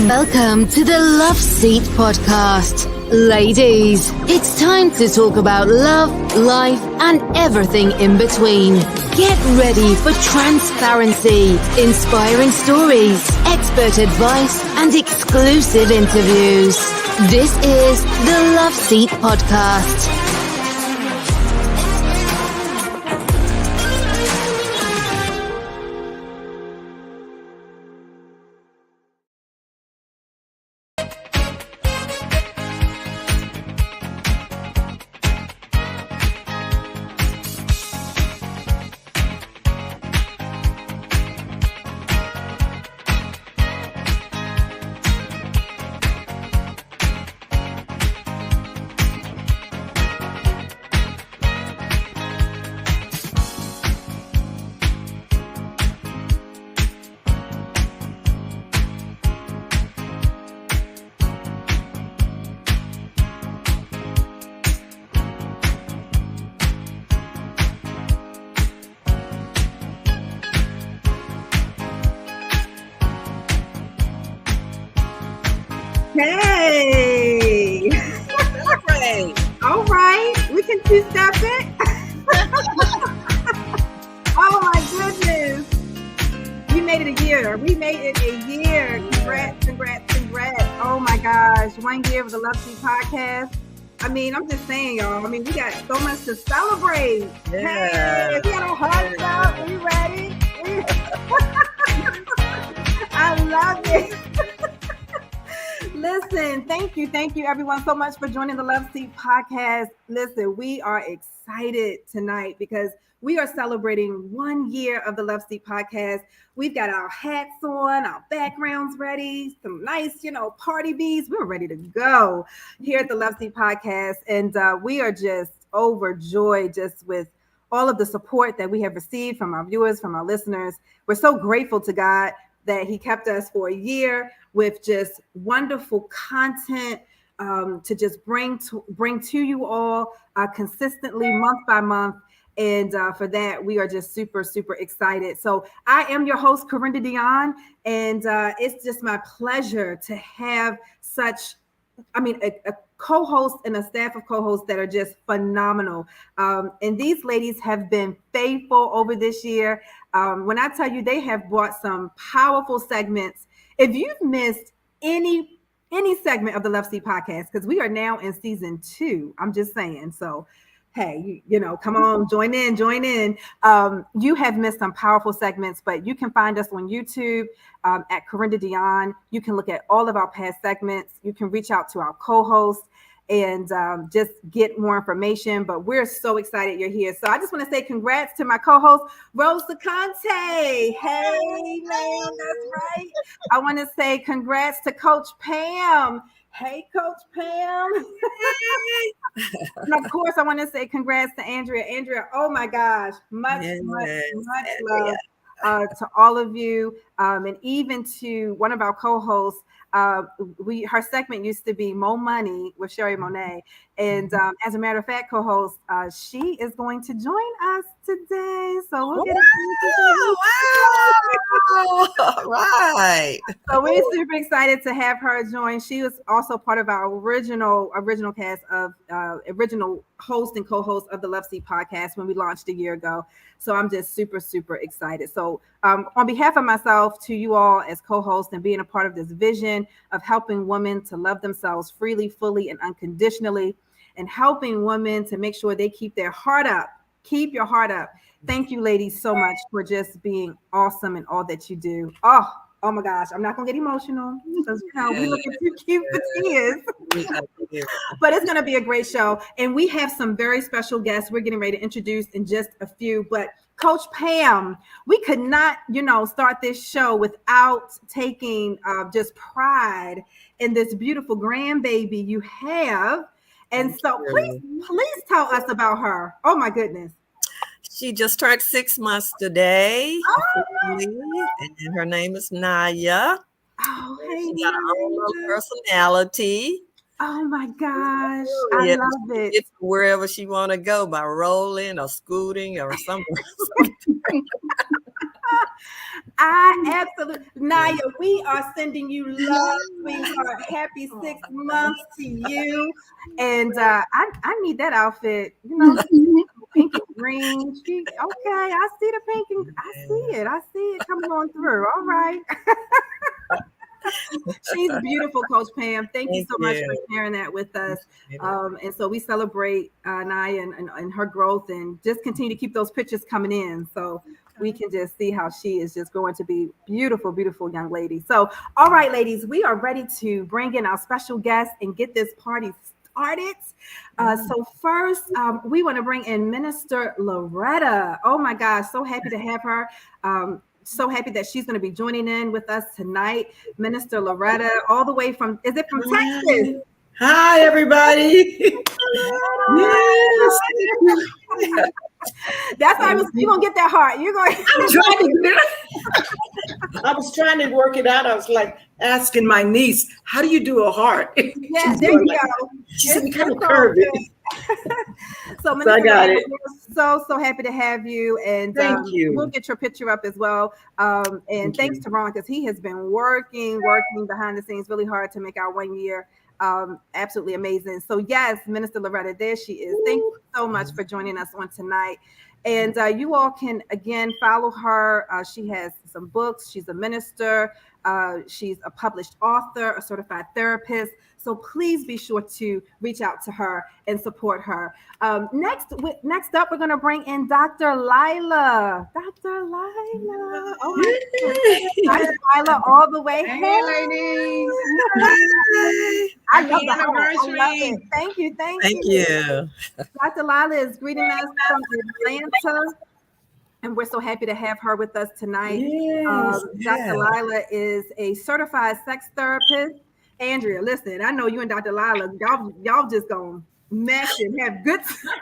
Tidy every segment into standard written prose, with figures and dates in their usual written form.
Welcome to the LoveSeat podcast. Ladies, it's time to talk about love, life, and everything in between. Get ready for transparency, inspiring stories, expert advice, and exclusive interviews. This is the LoveSeat podcast. Hey! All right, we can two-step it. Oh my goodness. We made it a year. Congrats. Oh my gosh. 1 year of the LoveSeat podcast. I mean, I'm just saying, y'all. I mean, we got so much to celebrate. Yeah. Hey, we got our hearts up. We ready? I love it. Listen, thank you everyone so much for joining the LoveSeat podcast. Listen, we are excited tonight because we are celebrating 1 year of the LoveSeat podcast. We've got our hats on, our backgrounds ready, some nice, party bees. We're ready to go here at the LoveSeat podcast. And we are just overjoyed just with all of the support that we have received from our viewers, from our listeners. We're so grateful to God that he kept us for a year with just wonderful content to just bring to you all consistently month by month. And for that, we are just super, super excited. So I am your host, Corinda Dion, and it's just my pleasure to have a co-host and a staff of co-hosts that are just phenomenal. And these ladies have been faithful over this year. When I tell you, they have brought some powerful segments. If you've missed any segment of the LoveSeat podcast, because we are now in season 2, I'm just saying. So, hey, come on, join in. You have missed some powerful segments, but you can find us on YouTube at Corinda Dion. You can look at all of our past segments. You can reach out to our co-host and just get more information. But we're so excited you're here. So I just want to say congrats to my co-host, Rose Conte. Hey, man, that's right. I want to say congrats to Coach Pam. Hey, Coach Pam. And of course, I want to say congrats to Andrea. Andrea, oh my gosh, much love to all of you, and even to one of our co-hosts. Her segment used to be Mo Money with Sherry Monet, and as a matter of fact, co-host, she is going to join us today. So we'll get All right. So we're super excited to have her join. She was also part of our original cast of original host and co-host of the LoveSeat podcast when we launched a year ago. So I'm just super, super excited. So on behalf of myself, to you all as co-host and being a part of this vision of helping women to love themselves freely, fully, and unconditionally, and helping women to make sure they keep their heart up. Keep your heart up. Thank you, ladies, so much for just being awesome in all that you do. Oh my gosh, I'm not gonna get emotional because we look at too cute for tears. But it's gonna be a great show, and we have some very special guests we're getting ready to introduce in just a few. But Coach Pam, we could not, start this show without taking just pride in this beautiful grandbaby you have. And so please tell us about her. Oh my goodness. She just turned 6 months today. Oh, and her name is Naya. Oh, hey, she got her own little personality. Oh my gosh. I love it. It's wherever she want to go by rolling or scooting or somewhere. I absolutely, Naya, we are sending you love, sweetheart. Happy 6 months to you. And I need that outfit, pink and green. Okay, I see the pink and I see it coming on through. All right. She's beautiful, Coach Pam. Thank you so much for sharing that with us. And so we celebrate Naya and her growth, and just continue to keep those pictures coming in. So we can just see how she is just going to be beautiful, beautiful young lady. So, all right, ladies, we are ready to bring in our special guest and get this party started. So first, we want to bring in Minister Loretta. Oh my gosh, so happy to have her. So happy that she's going to be joining in with us tonight. Minister Loretta, all the way from, is it from Texas? Hi, everybody. Yes. That's why you're going to get that heart. You're going I was trying to work it out. I was like asking my niece, how do you do a heart? Yeah, there you go. She said, we kind of curve it. So I got it. We're so happy to have you, and thank you. We'll get your picture up as well. And thanks to Ron, because he has been working behind the scenes really hard to make our 1 year absolutely amazing. So yes, Minister Loretta, there she is. Thank you so much for joining us on tonight. And you all can again follow her. She has some books. She's a minister. She's a published author, a certified therapist. So please be sure to reach out to her and support her. Next up, we're going to bring in Dr. Lila. Dr. Lila. Oh my God. Dr. Lila all the way. Hey, ladies. I love the anniversary. I love it. Thank you. Thank you. Dr. Lila is greeting us from Atlanta. And we're so happy to have her with us tonight. Yes, Dr. Lila is a certified sex therapist. Andrea, listen, I know you and Dr. Lila, y'all just gonna mesh and have good talk.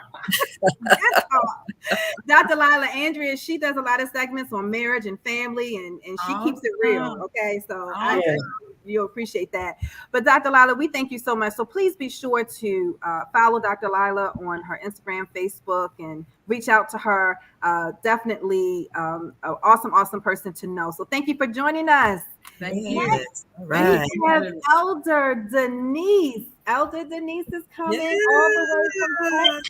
Dr. Lila, Andrea, she does a lot of segments on marriage and family, and she keeps it real. Okay, so you'll appreciate that. But Dr. Lila, we thank you so much. So please be sure to follow Dr. Lila on her Instagram, Facebook, and reach out to her. Definitely an awesome person to know. So thank you for joining us. Thank you. All right. We have Elder Denise. Elder Denise is coming all the way from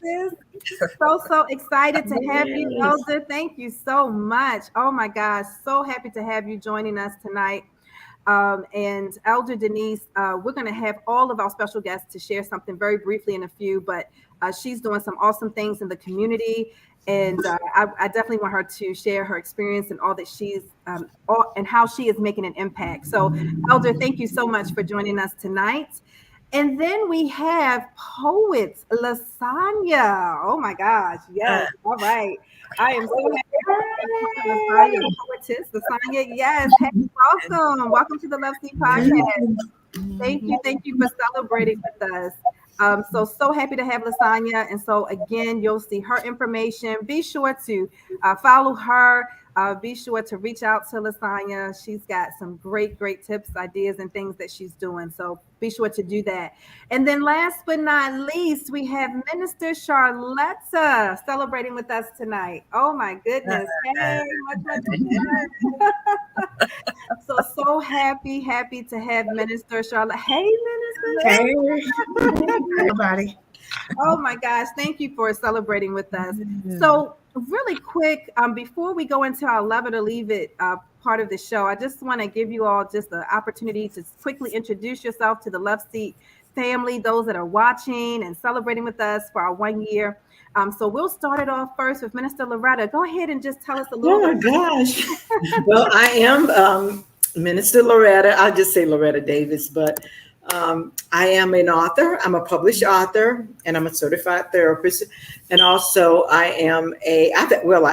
Texas. So excited to have you, Elder. Thank you so much. Oh my gosh, so happy to have you joining us tonight. And Elder Denise, we're going to have all of our special guests to share something very briefly in a few, but she's doing some awesome things in the community. And I definitely want her to share her experience and all that she's and how she is making an impact. So, Elder, thank you so much for joining us tonight. And then we have poet Lasagna. Oh my gosh, yes. All right. I am so happy. Lasagna, poetess Lasagna. Yes. Hey, welcome to the LoveSeat podcast. Thank you for celebrating with us. So happy to have Lasagna. And so again, you'll see her information. Be sure to follow her. Be sure to reach out to Lasagna. She's got some great tips, ideas, and things that she's doing. So be sure to do that. And then last but not least, we have Minister Charletta celebrating with us tonight. Oh my goodness. Hey, much. So happy to have Minister Charlotte. Hey, Minister. Hey, everybody. Oh my gosh, thank you for celebrating with us. So really quick, before we go into our Love It or Leave It part of the show, I just want to give you all just the opportunity to quickly introduce yourself to the LoveSeat family, those that are watching and celebrating with us for our 1 year. So we'll start it off first with Minister Loretta. Go ahead and just tell us a little bit. Oh my gosh. Well, I am Minister Loretta. I'll just say Loretta Davis, but I am an author. I'm a published author, and I'm a certified therapist. And also I am I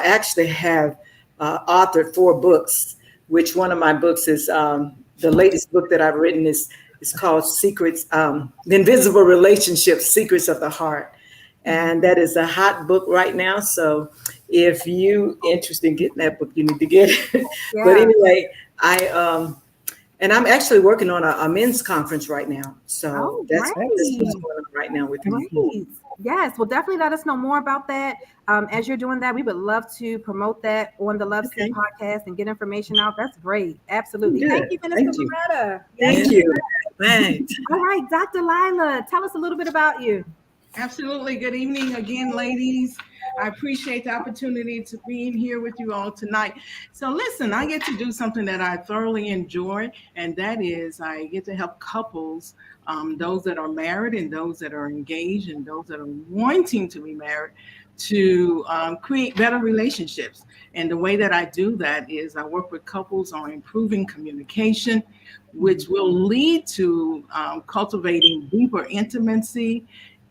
actually have authored 4 books, which one of my books is the latest book that I've written is called Secrets, The Invisible Relationships, Secrets of the Heart. And that is a hot book right now. So if you interested in getting that book, you need to get it. Yeah. But anyway, and I'm actually working on a men's conference right now. So that's what's going on right now with me. Yes, well, definitely let us know more about that. As you're doing that, we would love to promote that on the Love Seat Okay. podcast and get information out. That's great. Absolutely. Thank Good. you, Minister Thank you. Loretta. Thank Yes. you. Thanks. All right, Dr. Lila, tell us a little bit about you. Absolutely. Good evening again, ladies. I appreciate the opportunity to be here with you all tonight. So, listen, I get to do something that I thoroughly enjoy, and that is I get to help couples, those that are married and those that are engaged and those that are wanting to be married, to create better relationships. And the way that I do that is I work with couples on improving communication, which will lead to cultivating deeper intimacy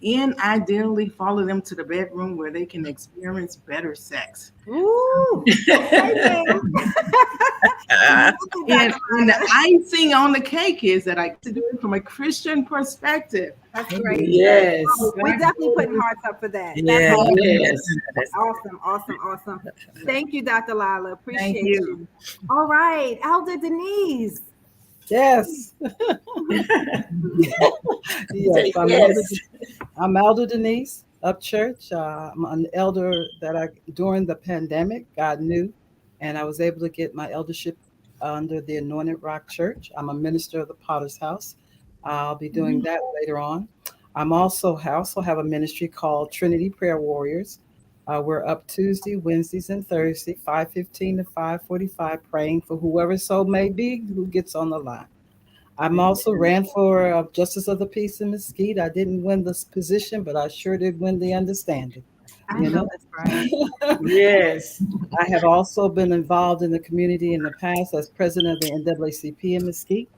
and ideally follow them to the bedroom where they can experience better sex. Ooh, okay, ma'am. Uh, And the icing on the cake is that I get to do it from a Christian perspective. That's great. Yes. We're definitely putting hearts up for that. That's yeah. awesome. Yes. Awesome, awesome, awesome. Thank you, Dr. Lila. Appreciate Thank you. All right, Elder Denise. Yes. Yes, Yes. I'm Elder Denise of church. I'm an elder during the pandemic, God knew, and I was able to get my eldership under the Anointed Rock Church. I'm a minister of the Potter's House. I'll be doing that later on. I also have a ministry called Trinity Prayer Warriors. We're up Tuesday, Wednesdays, and Thursday, 5:15 to 5:45, praying for whoever so may be who gets on the line. I'm also ran for Justice of the Peace in Mesquite. I didn't win this position, but I sure did win the understanding. I You know know, that's right. Yes. I have also been involved in the community in the past as president of the NAACP in Mesquite.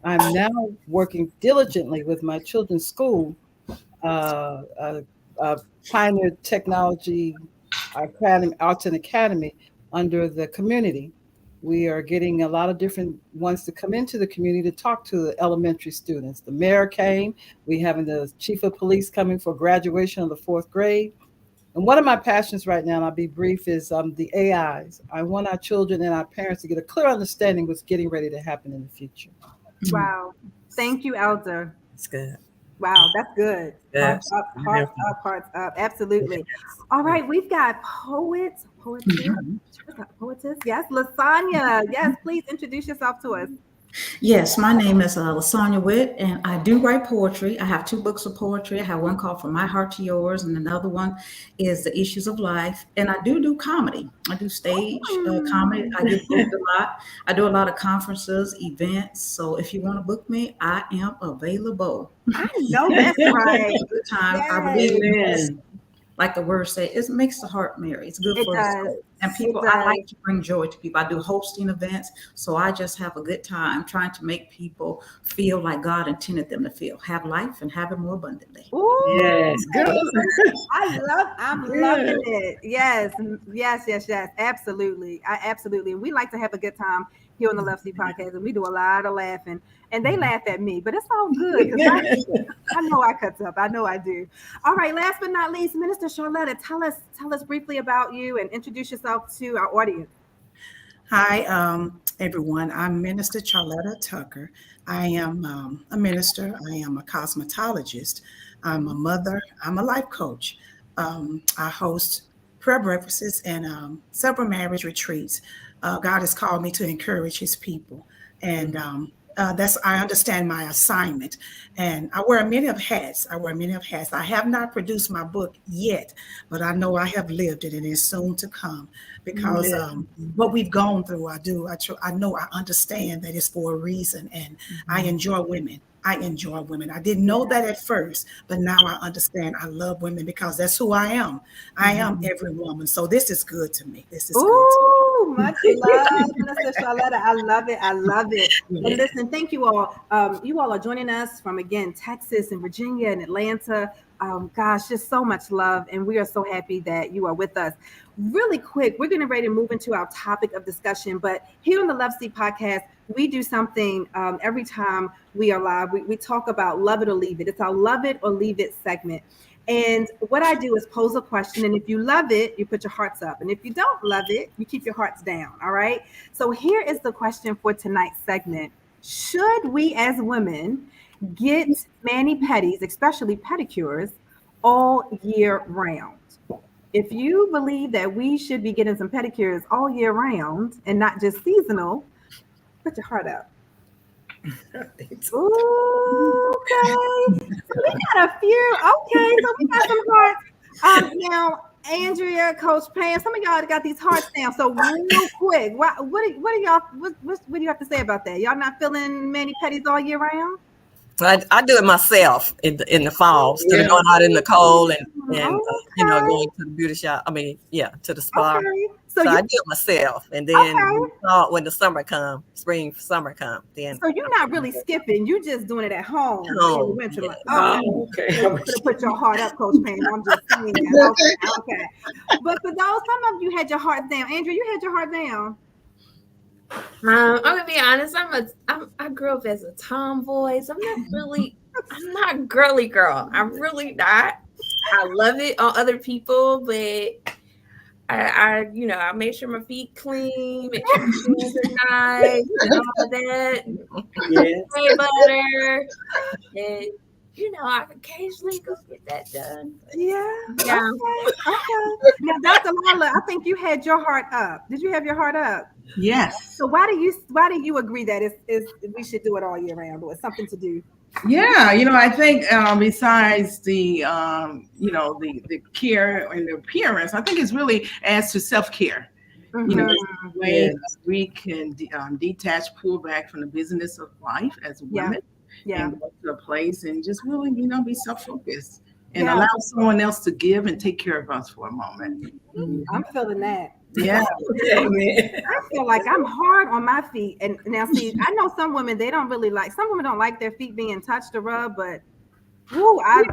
I'm now working diligently with my children's school, uh, uh, Pioneer Technology Academy, Arts and Academy, under the community. We are getting a lot of different ones to come into the community to talk to the elementary students. The mayor came. We having the chief of police coming for graduation of the fourth grade. And one of my passions right now, and I'll be brief, is the AIs. I want our children and our parents to get a clear understanding of what's getting ready to happen in the future. Wow. Thank you, Elder. It's good. Wow, that's good. Good. Hearts up, hearts up, hearts up. Absolutely. All right, we've got poetess. Yes, Lasagna. Yes, please introduce yourself to us. Yes, my name is Lasagna Witt, and I do write poetry. I have two books of poetry. I have one called From My Heart to Yours, and another one is The Issues of Life. And I do comedy. I do stage comedy. I get booked a lot. I do a lot of conferences, events. So if you want to book me, I am available. I know that's right. Good time. Yes. I believe Amen. like the word say, it makes the heart merry. It's good It for does. the soul. And people, It I does. like to bring joy to people. I do hosting events, so I just have a good time trying to make people feel like God intended them to feel. Have life and have it more abundantly. Ooh, Yes. Good. I'm Good. loving it. Yes, yes. Absolutely. Absolutely. And we like to have a good time here on the Love Seat podcast, and we do a lot of laughing. And they laugh at me, but it's all good because I know I cut up. I know I do. All right. Last but not least, Minister Charlotta, tell us briefly about you and introduce yourself to our audience. Hi, everyone. I'm Minister Charlotta Tucker. I am a minister. I am a cosmetologist. I'm a mother. I'm a life coach. I host prayer breakfasts and several marriage retreats. God has called me to encourage His people, and I understand my assignment, and I wear many of hats. I have not produced my book yet, but I know I have lived it, and it's soon to come. Because what we've gone through, I know I understand that it's for a reason, and I enjoy women. I didn't know that at first, but now I understand. I love women because that's who I am. I am every woman. So this is good to me. This is good. Ooh, much love, Minister Charlotta. I love it. I love it. And listen, thank you all. You all are joining us from, again, Texas and Virginia and Atlanta. Gosh, just so much love. And we are so happy that you are with us. Really quick, we're getting ready to move into our topic of discussion. But here on the Love Seat podcast, we do something every time we are live. We talk about love it or leave it. It's our love it or leave it segment. And what I do is pose a question. And if you love it, you put your hearts up. And if you don't love it, you keep your hearts down. All right. So here is the question for tonight's segment. Should we as women get mani-pedis, especially pedicures, all year round. If you believe that we should be getting some pedicures all year round and not just seasonal, put your heart up. Ooh, okay. So we got a few. Okay, so we got some hearts. Now, Andrea, Coach Pam, some of y'all got these hearts down. So real quick, what do y'all what do you have to say about that? Y'all not feeling mani pedis all year round? I do it myself in the fall instead of going out in the cold and going to the beauty shop. I mean, to the spa. Okay. So I do it myself, and then Okay. when the summer comes, summer comes, then. So you're not really skipping. You just doing it at home in the winter months. Okay. So you could have put your heart up, Coach Pam. I'm just saying. Okay. But for those, some of you had your heart down. Andrew, you had your heart down. I'm gonna be honest. I grew up as a tomboy, so I'm not a girly girl. I'm really not. I love it on other people, but I make sure my feet clean, make sure my hands are nice, and all of that. Yes. Shea butter, and I occasionally go get that done. Yeah. Yeah. Okay. Now, Dr. Lila, I think you had your heart up. Did you have your heart up? Yes. So why do you agree that we should do it all year round, or it's something to do? Yeah, I think besides the the care and the appearance, I think it's really adds to self-care. Mm-hmm. Way we can detach, pull back from the business of life as women, and go to a place and just really be self-focused and allow someone else to give and take care of us for a moment. I'm feeling that. Yeah. I feel like I'm hard on my feet. And now, see, I know some women, some women don't like their feet being touched or rubbed, but I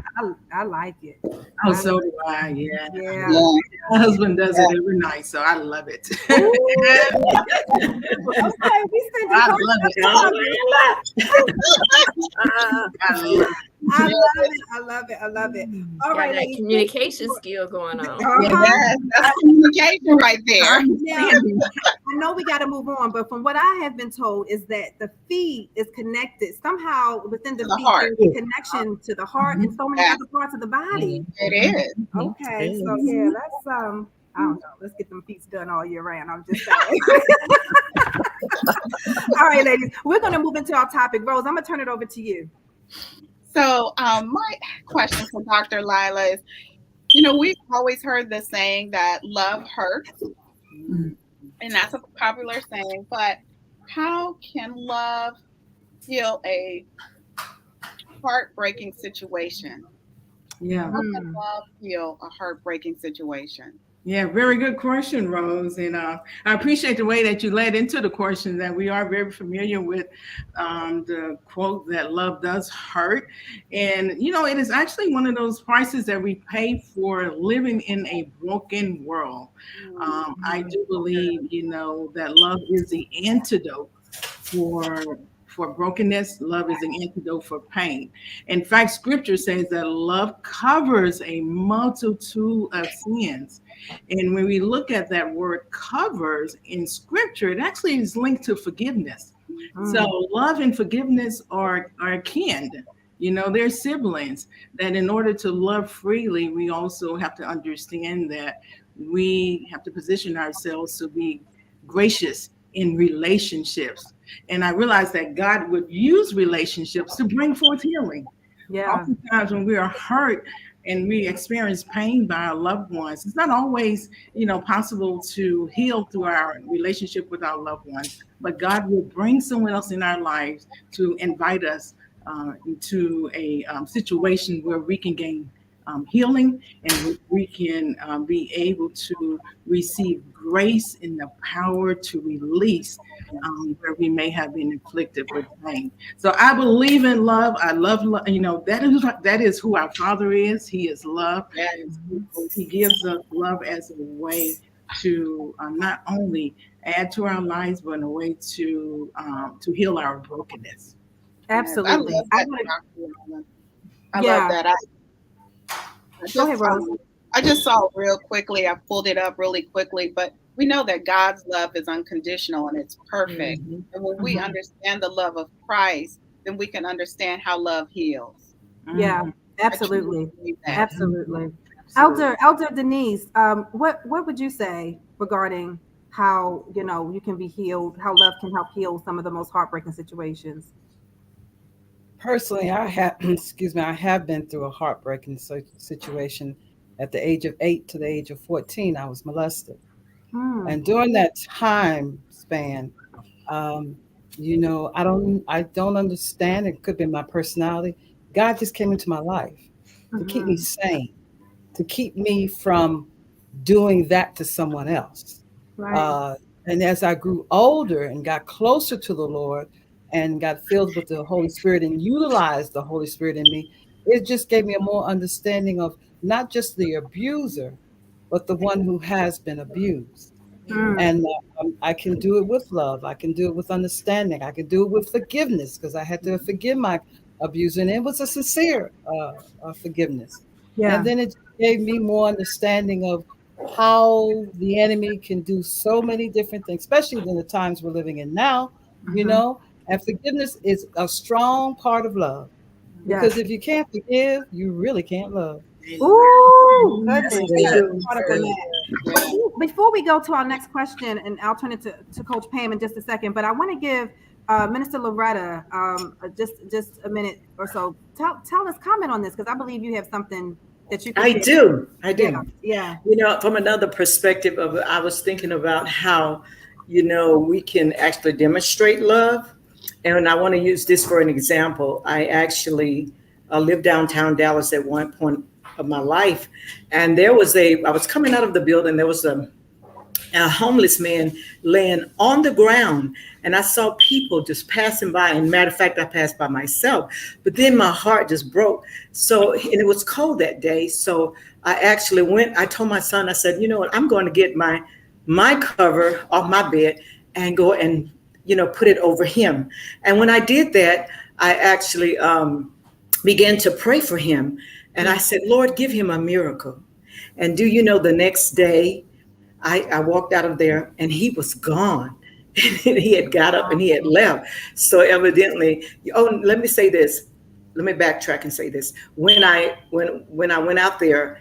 like it. Oh, so do I. Yeah. Yeah. My husband does it every night, so I love it. Okay, we send I love it. I love it. All right, that communication skill going on. That's communication right there. Now, I know we got to move on, but from what I have been told is that the feet is connected somehow within the feet. Heart. There's a connection to the heart and so many other parts of the body. It is. Okay, so let's I don't know. Let's get them feet done all year round. I'm just saying. All right, ladies, we're going to move into our topic. Rose, I'm going to turn it over to you. So my question for Dr. Lila is, we've always heard the saying that love hurts, and that's a popular saying, but how can love heal a heartbreaking situation? Yeah. How can love heal a heartbreaking situation? Yeah, very good question, Rose. And I appreciate the way that you led into the question, that we are very familiar with the quote that love does hurt. And, it is actually one of those prices that we pay for living in a broken world. I do believe, that love is the antidote for brokenness. Love is an antidote for pain. In fact, scripture says that love covers a multitude of sins. And when we look at that word covers in scripture, it actually is linked to forgiveness. So love and forgiveness are kin. They're siblings, that in order to love freely, we also have to understand that we have to position ourselves to be gracious in relationships. And I realized that God would use relationships to bring forth healing. Yeah. Oftentimes when we are hurt and we experience pain by our loved ones, it's not always, possible to heal through our relationship with our loved ones, but God will bring someone else in our lives to invite us into a situation where we can gain healing, and we can be able to receive grace and the power to release where we may have been inflicted with pain. So I believe in love. I love love. That is who our Father is. He is love. He gives us love as a way to not only add to our lives, but in a way to heal our brokenness. Absolutely. I love that. I just saw real quickly. I pulled it up really quickly, but we know that God's love is unconditional and it's perfect. And when we understand the love of Christ, then we can understand how love heals. Yeah. Absolutely. That. Absolutely. Absolutely. Elder Denise, what would you say regarding how, you can be healed, how love can help heal some of the most heartbreaking situations? Personally, I have, excuse me, I have been through a heartbreaking situation. At the age of 8 to the age of 14, I was molested. Hmm. And during that time span, um, I don't understand. It could be my personality. God just came into my life to keep me Hmm. sane, to keep me from doing that to someone else. Right. Uh, and as I grew older and got closer to the Lord and got filled with the Holy Spirit and utilized the Holy Spirit in me, it just gave me a more understanding of not just the abuser, but the one who has been abused. Hmm. And I can do it with love. I can do it with understanding. I can do it with forgiveness because I had to forgive my abuser, and it was a sincere forgiveness. And Yeah. then it gave me more understanding of how the enemy can do so many different things, especially in the times we're living in now, you Hmm. know. And forgiveness is a strong part of love because Yes. if you can't forgive, you really can't love. Ooh, That's goodness. I good. got True. caught up in True. that. Before we go to our next question, and I'll turn it to Coach Pam in just a second, but I want to give Minister Loretta just a minute or so. Tell us, comment on this, because I believe you have something that you can I share. do. I Yeah, do. yeah. From another perspective of I was thinking about how, we can actually demonstrate love. And I want to use this for an example. I actually lived downtown Dallas at one point of my life. And I was coming out of the building, there was a homeless man laying on the ground, and I saw people just passing by. And matter of fact, I passed by myself, but then my heart just broke. So, and it was cold that day, so I actually went. I told my son, I said, you know what, I'm going to get my cover off my bed and go and put it over him. And when I did that, I actually began to pray for him, and I Yeah. said, Lord, give him a miracle. And do you know, the next day I walked out of there and he was gone. He had got up and he had left. So evidently, oh, let me say this. Let me backtrack and say this. When I went out there,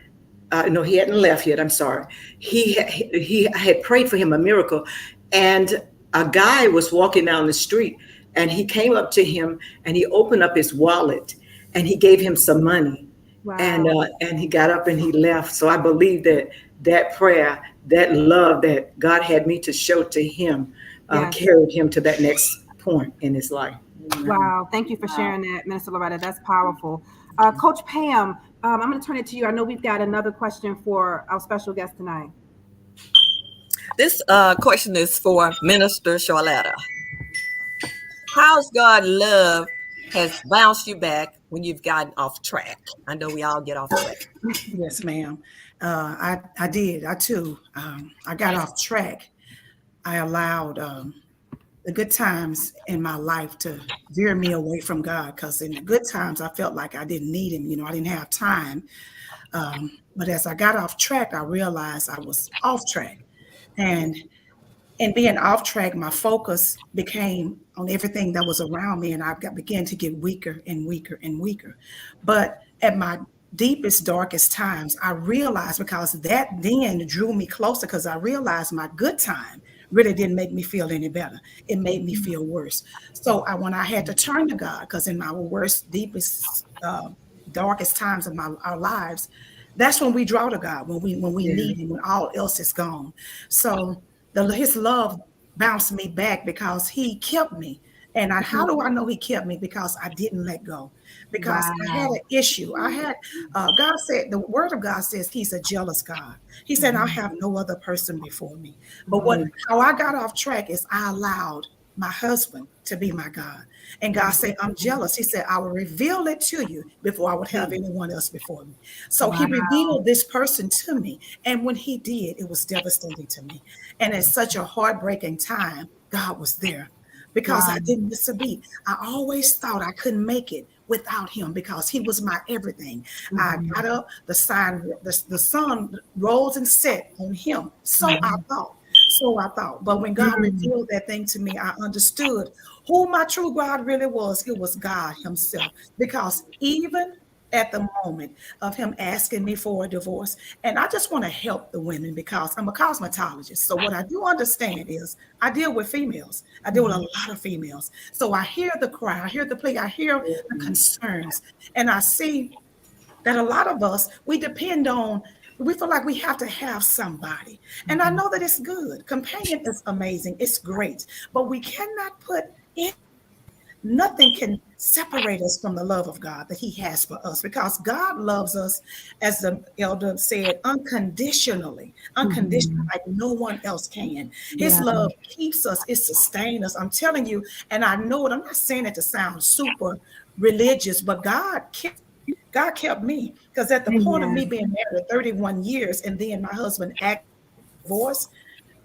no, he hadn't left yet. I'm sorry. I had prayed for him a miracle, and a guy was walking down the street, and he came up to him and he opened up his wallet and he gave him some money, Wow. and he got up and he left. So I believe that that prayer, that love that God had me to show to him, Yes. carried him to that next point in his life. Amen. Wow. Thank you for sharing that, Minister Loretta. That's powerful. Coach Pam, I'm going to turn it to you. I know we've got another question for our special guest tonight. This question is for Minister Charlotta. How's God love has bounced you back when you've gotten off track? I know we all get off track. Yes, ma'am. I did. I too. I got off track. I allowed the good times in my life to veer me away from God, because in the good times I felt like I didn't need him. I didn't have time. But as I got off track, I realized I was off track. And being off track, my focus became on everything that was around me, and began to get weaker and weaker and weaker. But at my deepest, darkest times, I realized, because that then drew me closer, because I realized my good time really didn't make me feel any better. It made me feel worse. So when I had to turn to God, because in our worst, deepest, darkest times of our lives, that's when we draw to God, when we Yeah. need him, when all else is gone. So his love bounced me back, because he kept me. And how do I know he kept me? Because I didn't let go. Because I had Wow. an issue. God said, the word of God says he's a jealous God. He said, I'll have no other person before me. But how I got off track is I allowed my husband to be my God. And God said, I'm jealous. He said, I will reveal it to you before I would have anyone else before me. So he Wow. revealed this person to me. And when he did, it was devastating to me. And at such a heartbreaking time, God was there, because Wow. I didn't miss a beat. I always thought I couldn't make it without him, because he was my everything. I Mhm. got up, the sun rose and set on him. So I thought. So I thought. But when God Mm. revealed that thing to me, I understood who my true God really was. It was God himself. Because even at the moment of him asking me for a divorce. And I just want to help the women because I'm a cosmetologist. So what I do understand is I deal with females. I deal with a lot of females. So I hear the cry, I hear the plea, I hear the concerns, and I see that a lot of us, we feel like we have to have somebody. And I know that it's good. Companion is amazing. It's great. But we cannot put in, nothing can separate us from the love of God that he has for us because God loves us, as the elder said, unconditionally, like no one else can. His love keeps us, it sustains us. I'm telling you, and I know it, I'm not saying it to sound super religious, but God kept me because at the point of me being married 31 years and then my husband asked divorce,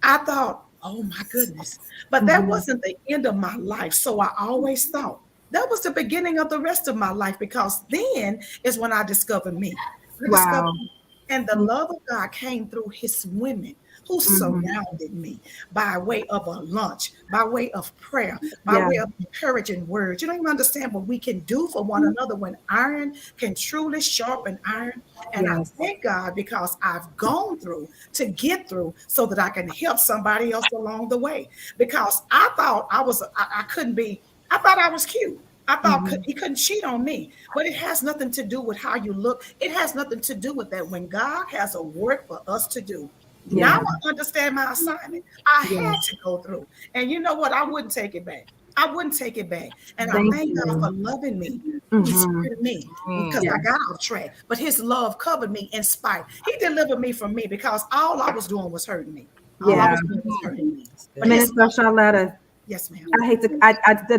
I thought, oh my goodness. But that wasn't the end of my life. So I always thought that was the beginning of the rest of my life because then is when I discovered me. I discovered Wow. me. And the love of God came through his women who surrounded me by way of a lunch, by way of prayer, by Yeah. way of encouraging words. You don't even understand what we can do for one another when iron can truly sharpen iron. And I Yes. thank God because I've gone through to get through so that I can help somebody else along the way. Because I thought I couldn't be, I thought I was cute. I thought he couldn't cheat on me, but it has nothing to do with how you look. It has nothing to do with that. When God has a work for us to do, now Yeah. I understand my assignment. I Yeah. had to go through. And you know what? I wouldn't take it back. I wouldn't take it back. And I Thank thank God you. for loving me. He Mm-hmm. spared me because Mm. I got off track. But his love covered me in spite. He delivered me from me because all I was doing was hurting me. All I Yeah. was doing was hurting me. That's But good. his Minister love, Charlotta, yes, ma'am. I hate to, I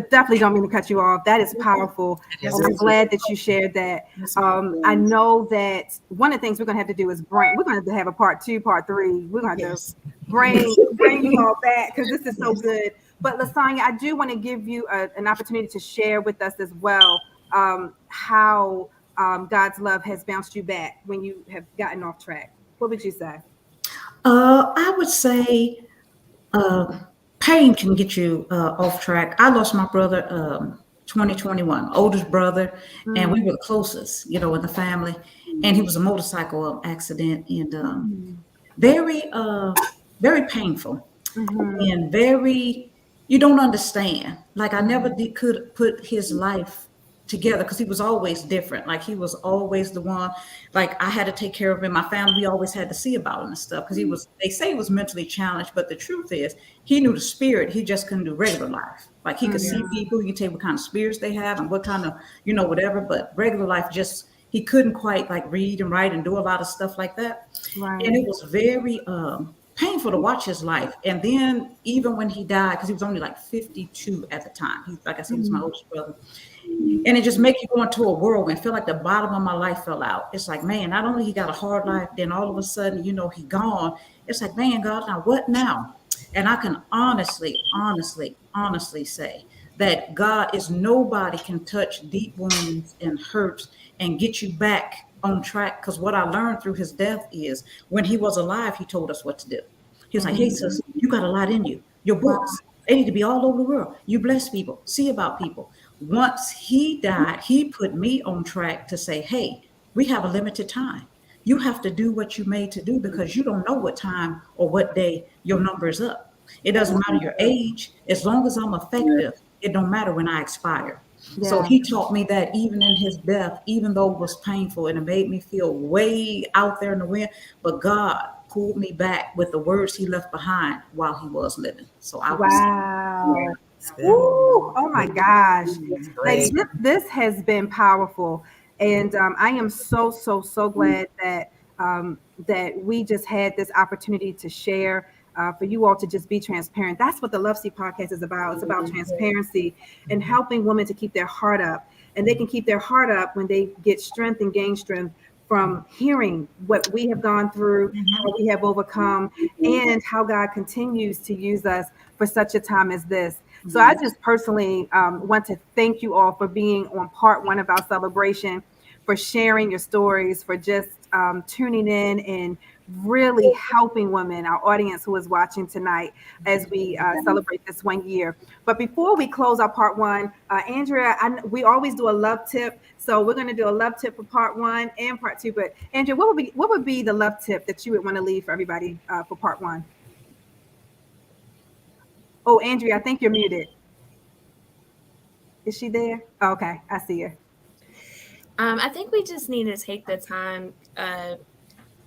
definitely don't mean to cut you off. That is powerful. That Yes, is And I'm ma'am. good. glad that you shared that. Yes, ma'am. I know that one of the things we're going to have to do is we're going to have to have a part 2, part 3. We're going to have to Yes. bring, Yes. bring you all back because this is so Yes. good. But Lasagna, I do want to give you an opportunity to share with us as well how God's love has bounced you back when you have gotten off track. What would you say? I would say uh, pain can get you off track. I lost my brother 2021, oldest brother, and we were the closest, in the family. And he was a motorcycle accident and very, very painful and very, you don't understand. Like I never could put his life together because he was always different. Like he was always the one, like I had to take care of him. My family, we always had to see about him and stuff because they say he was mentally challenged, but the truth is he knew the spirit. He just couldn't do regular life. Like he could see people, he could tell what kind of spirits they have and what kind of, whatever, but regular life just, he couldn't quite like read and write and do a lot of stuff like that. Right. And it was very painful to watch his life. And then even when he died, because he was only like 52 at the time, he, like I said, he was my oldest brother. And it just make you go into a whirlwind, feel like the bottom of my life fell out. It's like, man, not only he got a hard life, then all of a sudden, he gone. It's like, man, God, now what now? And I can honestly say that God is, nobody can touch deep wounds and hurts and get you back on track. Because what I learned through his death is when he was alive, he told us what to do. He was like, hey, sis, you got a lot in you. Your books, they need to be all over the world. You bless people, see about people. Once he died, he put me on track to say, hey, we have a limited time. You have to do what you made to do because you don't know what time or what day your number is up. It doesn't matter your age. As long as I'm effective, it don't matter when I expire. So Yeah. he taught me that even in his death, even though it was painful and it made me feel way out there in the wind, but God pulled me back with the words he left behind while he was living. So I was, Wow. That's good. Woo! Oh my gosh. That's Ladies, great. this has been powerful. And I am so glad that we just had this opportunity to share, for you all to just be transparent. That's what the Love Seat podcast is about. It's about transparency and helping women to keep their heart up. And they can keep their heart up when they get strength and gain strength from hearing what we have gone through, how we have overcome, and how God continues to use us for such a time as this. So I just personally want to thank you all for being on part 1 of our celebration, for sharing your stories, for just tuning in and really helping women, our audience who is watching tonight as we celebrate this 1 year. But before we close our part one, Andrea, we always do a love tip. So we're going to do a love tip for part one and part two. But Andrea, what would be the love tip that you would want to leave for everybody for part one? Oh, Andrea, I think you're muted. Is she there? Oh, okay, I see her. I think we just need to take the time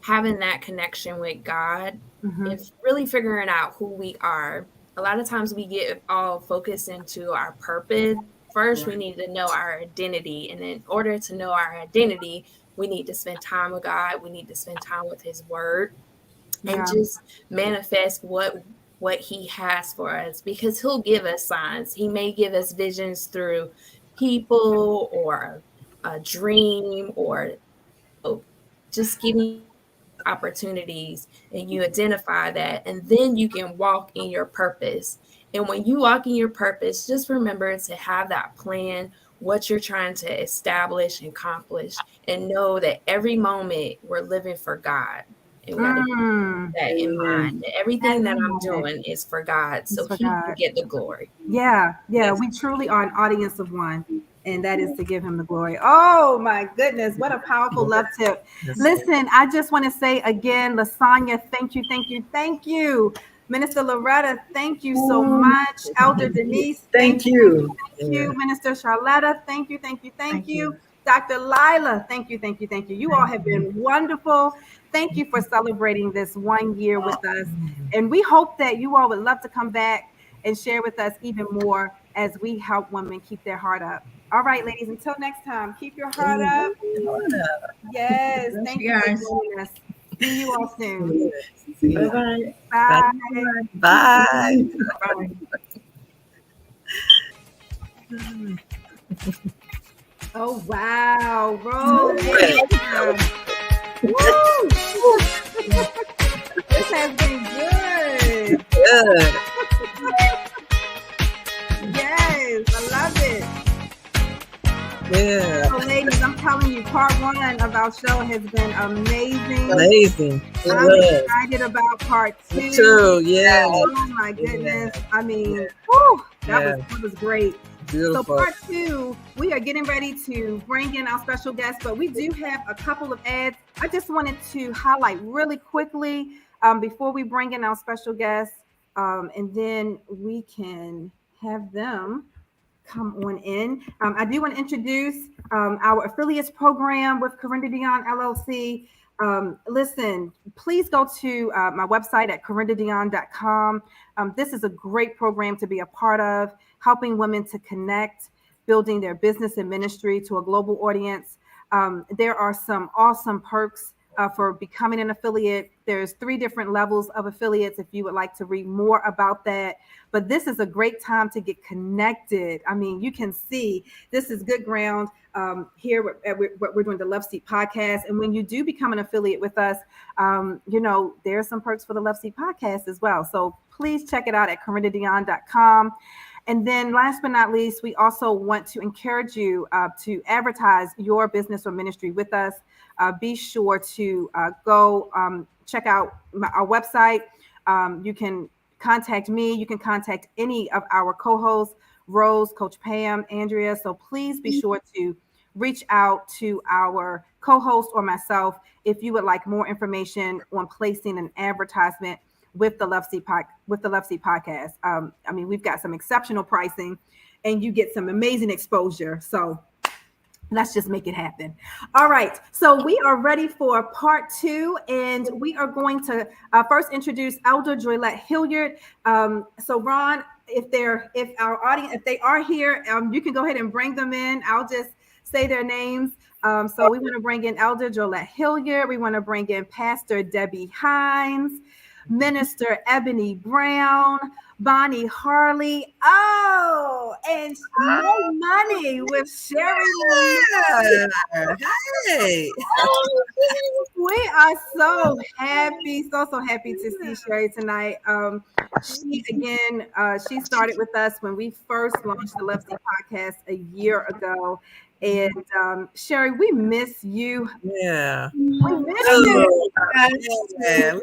having that connection with God. It's really figuring out who we are. A lot of times we get all focused into our purpose. First, we need to know our identity. And in order to know our identity, we need to spend time with God. We need to spend time with His Word and just manifest what He has for us, because He'll give us signs. He may give us visions through people or a dream or just giving opportunities, and you identify that, and then you can walk in your purpose. And when you walk in your purpose, just remember to have that plan, what you're trying to establish and accomplish, and know that every moment we're living for God. And we got to keep that in mind, that everything that I'm doing is for God, so He can get the glory. Yeah, we truly are an audience of one, and that is to give Him the glory. Oh my goodness, what a powerful love tip. Listen, I just want to say again, Lasagna, thank you, thank you, thank you. Minister Loretta, thank you so much. Elder Denise, Thank you. thank you. Minister Charlotta, thank you, thank you, thank you. Dr. Lila, thank you, thank you, thank you. You all have been wonderful. Thank you for celebrating this 1 year with us. And we hope that you all would love to come back and share with us even more as we help women keep their heart up. All right, ladies, until next time, keep your heart up. Yes, thank you for joining us. See you all soon. Bye-bye. Bye. Bye. Oh, wow. Rose. Woo! This has been good. Good. Yes, I love it. Yeah. So, ladies, I'm telling you, part one of our show has been amazing. Amazing. I'm excited about part two. True, yeah. Oh my goodness. I mean, whew, that was great. Beautiful. So part two, we are getting ready to bring in our special guest, but we do have a couple of ads. I just wanted to highlight really quickly before we bring in our special guests, and then we can have them come on in. I do want to introduce our affiliates program with Corinda Dion LLC. Listen, please go to my website at corindadion.com. This is a great program to be a part of, helping women to connect, building their business and ministry to a global audience. There are some awesome perks for becoming an affiliate. There's 3 different levels of affiliates if you would like to read more about that. But this is a great time to get connected. I mean, you can see this is good ground here. We're doing the LoveSeat podcast. And when you do become an affiliate with us, there are some perks for the LoveSeat podcast as well. So please check it out at corindadion.com. And then last but not least, we also want to encourage you to advertise your business or ministry with us. Be sure to go check out our website. You can contact me. You can contact any of our co-hosts, Rose, Coach Pam, Andrea. So please be sure to reach out to our co-host or myself if you would like more information on placing an advertisement with the LoveSeat podcast. I mean, we've got some exceptional pricing, and you get some amazing exposure. So let's just make it happen. All right. So we are ready for part 2, and we are going to first introduce Elder Joylette Hilliard. So Ron, if our audience, if they are here, you can go ahead and bring them in. I'll just say their names. So we want to bring in Elder Joylette Hilliard. We want to bring in Pastor Debbie Hines, Minister Ebony Brown, Bonnie Harley. Oh, and No Money with Sherry. Yeah. Hey. We are so happy, so happy to see Sherry tonight. She started with us when we first launched the LoveSeat podcast a year ago. And Sherry, we miss you. Yeah. We miss you. Yeah.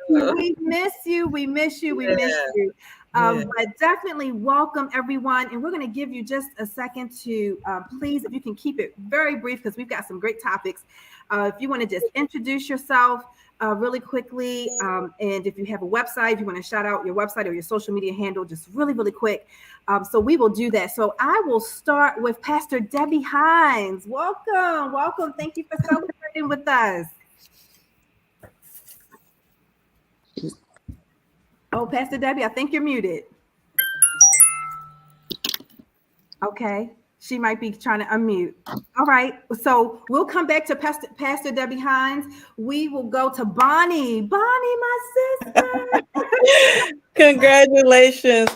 We miss you. We miss you. We miss you. But definitely welcome everyone. And we're going to give you just a second to please, if you can keep it very brief, because we've got some great topics. If you want to just introduce yourself really quickly, and if you have a website, if you want to shout out your website or your social media handle, just really, really quick. So we will do that. So I will start with Pastor Debbie Hines. Welcome. Welcome. Thank you for celebrating with us. Oh, Pastor Debbie, I think you're muted. Okay. She might be trying to unmute. All right. So we'll come back to Pastor Debbie Hines. We will go to Bonnie. Bonnie, my sister. Congratulations,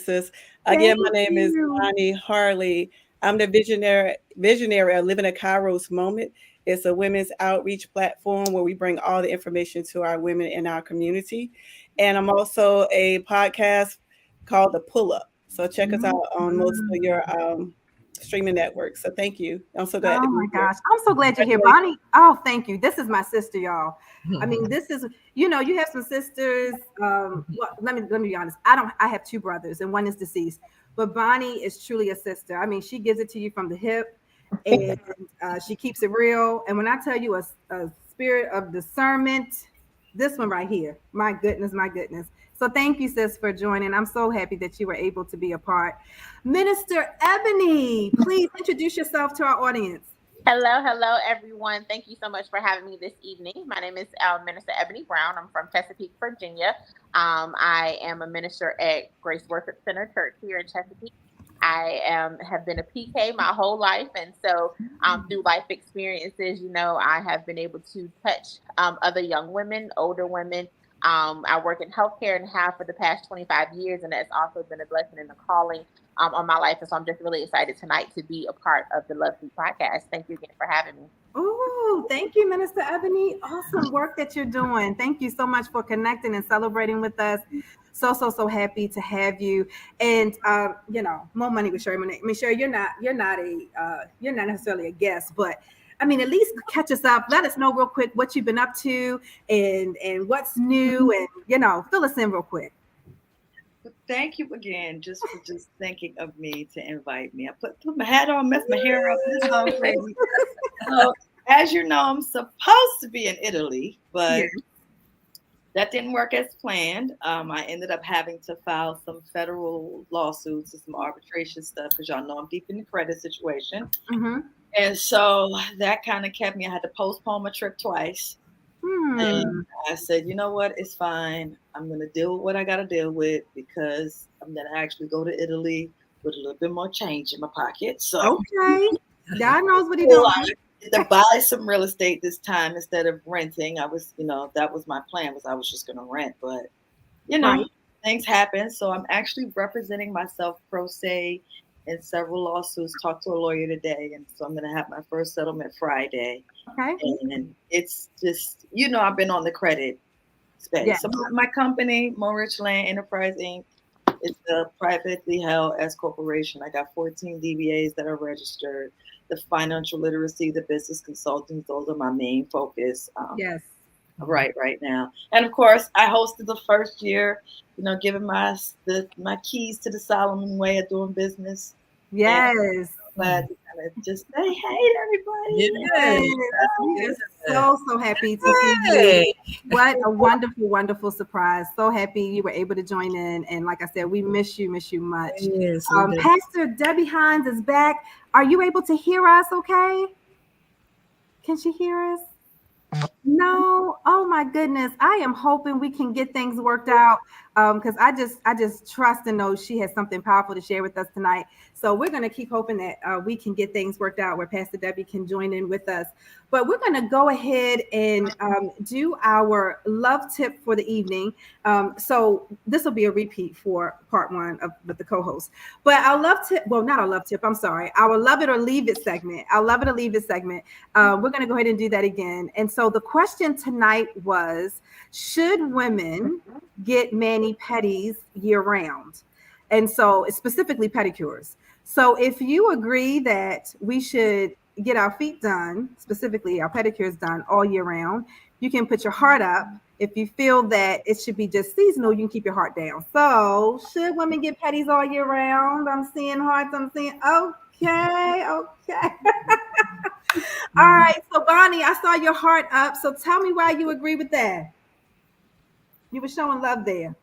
sis. Again, my Thank name is you. Bonnie Harley. I'm the visionary of Living a Kairos Moment. It's a women's outreach platform where we bring all the information to our women in our community. And I'm also a podcast called The Pull Up. So check us out on most of your streaming networks. So thank you. I'm so glad Oh to my be here. gosh. I'm so glad you're here, Bonnie. Oh, thank you. This is my sister, y'all. I mean, this is, you have some sisters. Well, let me be honest. I have two brothers and one is deceased, but Bonnie is truly a sister. I mean, she gives it to you from the hip and she keeps it real. And when I tell you a spirit of discernment, this one right here, my goodness, my goodness. So thank you, sis, for joining. I'm so happy that you were able to be a part. Minister Ebony, please introduce yourself to our audience. Hello, everyone. Thank you so much for having me this evening. My name is Minister Ebony Brown. I'm from Chesapeake, Virginia. I am a minister at Grace Worship Center Church here in Chesapeake. I have been a PK my whole life, and so through life experiences, I have been able to touch other young women, older women. I work in healthcare and have for the past 25 years, and that's also been a blessing and a calling on my life. And so I'm just really excited tonight to be a part of the LoveSeat podcast. Thank you again for having me. Oh, thank you, Minister Ebony. Awesome work that you're doing. Thank you so much for connecting and celebrating with us. So happy to have you. And more money with Sherry. I mean, Sherry, you're not necessarily a guest, but I mean, at least catch us up. Let us know real quick what you've been up to and what's new, and fill us in real quick. Thank you again just for thinking of me to invite me. I put my hat on, messed my hair up. This is all crazy. So, as you know, I'm supposed to be in Italy, but that didn't work as planned. I ended up having to file some federal lawsuits and some arbitration stuff because y'all know I'm deep in the credit situation. Mm-hmm. And so that kind of kept me. I had to postpone my trip twice. And I said, you know what? It's fine. I'm going to deal with what I got to deal with because I'm going to actually go to Italy with a little bit more change in my pocket. So, okay. God knows what he's doing. To buy some real estate this time instead of renting. I was, that was my plan, was I was just going to rent. But, things happen. So I'm actually representing myself pro se in several lawsuits. Talked to a lawyer today. And so I'm going to have my first settlement Friday. Okay. And it's just, I've been on the credit space. Yeah. So my company, More Rich Land Enterprise, Inc., is a privately held S corporation. I got 14 DBAs that are registered. The financial literacy, the business consulting, those are my main focus. Yes. Right now. And of course, I hosted the first year, giving my keys to the Solomon way of doing business. Yes. And I'm glad to kind of just say hey to everybody. Yes. So happy to see you. What a wonderful surprise. So happy you were able to join in. And like I said, we miss you much. Yes, Pastor Debbie Hines is back. Are you able to hear us okay? Can she hear us? No. Oh my goodness. I am hoping we can get things worked out. because I just trust and know she has something powerful to share with us tonight. So we're going to keep hoping that we can get things worked out where Pastor Debbie can join in with us. But we're going to go ahead and do our love tip for the evening. So this will be a repeat for part one with the co-host. But our love tip, well, not our love tip, I'm sorry, our love it or leave it segment. Our love it or leave it segment. We're going to go ahead and do that again. And so the question tonight was, should women get mani-pedis year round? And so it's specifically pedicures. So if you agree that we should get our feet done, specifically our pedicures done all year round, you can put your heart up. If you feel that it should be just seasonal, you can keep your heart down. So should women get pedis all year round? I'm seeing hearts. I'm seeing, okay. All right. So Bonnie, I saw your heart up. So tell me why you agree with that. You were showing love there.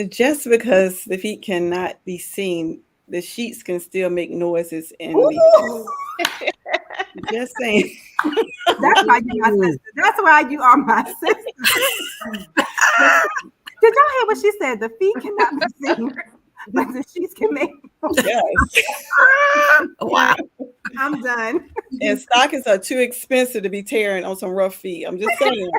Just because the feet cannot be seen, the sheets can still make noises in Ooh. the just saying. That's why you my sister. That's why you are my sister. Did y'all hear what she said? The feet cannot be seen, but the sheets can make noises. Yes. Wow. I'm done. And stockings are too expensive to be tearing on some rough feet. I'm just saying.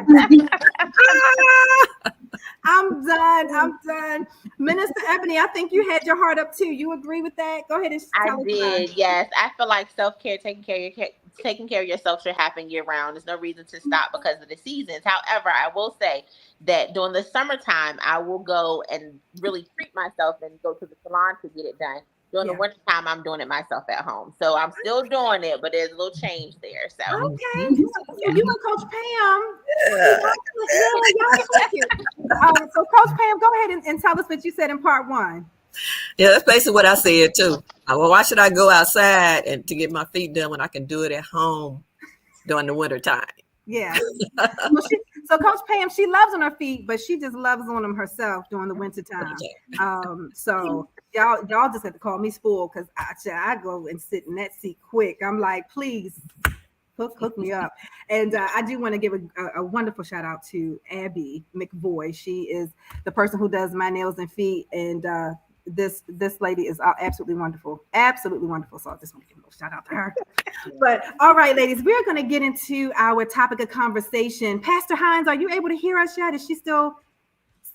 I'm done. Minister Ebony, I think you had your heart up too. You agree with that? Go ahead and tell us. I did. Yes, I feel like self-care, taking care of yourself should happen year round. There's no reason to stop because of the seasons. However, I will say that during the summertime, I will go and really treat myself and go to the salon to get it done. During the wintertime, I'm doing it myself at home. So I'm still doing it, but there's a little change there. So okay. So you and Coach Pam. Y'all click it. So Coach Pam, go ahead and tell us what you said in part one. Yeah, that's basically what I said too. Well, why should I go outside and to get my feet done when I can do it at home during the winter time? Yeah. So Coach Pam, she loves on her feet, but she just loves on them herself during the winter time. So y'all just have to call me spoiled because I go and sit in that seat quick. I'm like, please hook me up. And I do want to give a wonderful shout out to Abby McVoy. She is the person who does my nails and feet, and this lady is absolutely wonderful. Absolutely wonderful. So I just want to give a little shout out to her. But all right, ladies, we're going to get into our topic of conversation. Pastor Hines, are you able to hear us yet? Is she still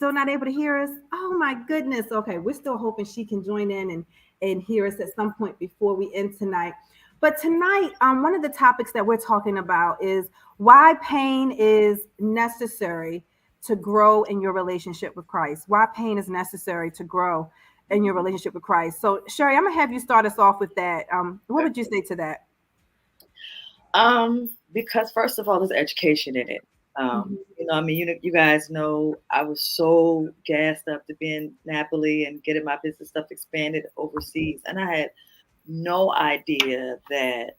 not able to hear us? Oh my goodness. Okay, we're still hoping she can join in and hear us at some point before we end tonight. But tonight, one of the topics that we're talking about is why pain is necessary to grow in your relationship with Christ. Why pain is necessary to grow in your relationship with Christ. So Sherry, I'm gonna have you start us off with that. What would you say to that? Because first of all, there's education in it. I mean, you guys know I was so gassed up to be in Napoli and getting my business stuff expanded overseas, and I had no idea that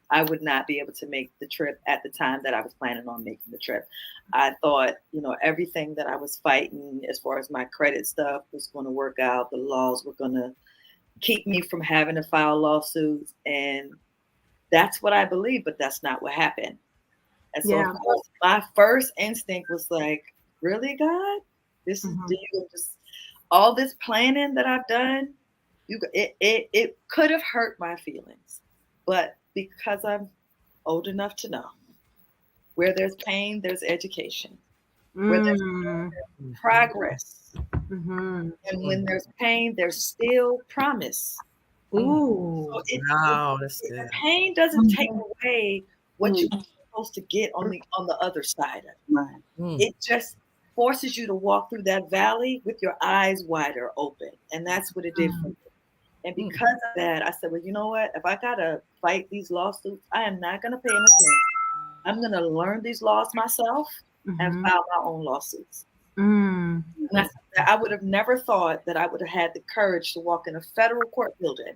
I would not be able to make the trip at the time that I was planning on making the trip. I thought, everything that I was fighting as far as my credit stuff was going to work out. The laws were going to keep me from having to file lawsuits. And that's what I believe, but that's not what happened. And so of course, my first instinct was like, really, God? This is just all this planning that I've done. It could have hurt my feelings, but because I'm old enough to know where there's pain, there's education, where there's progress, and when there's pain, there's still promise. Ooh, so that's good. Pain doesn't take away what you're supposed to get on the other side of it. It just forces you to walk through that valley with your eyes wider open, and that's what it did for me. And because of that, I said, well, you know what? If I got to fight these lawsuits, I am not going to pay anything. I'm going to learn these laws myself and file my own lawsuits. And I would have never thought that I would have had the courage to walk in a federal court building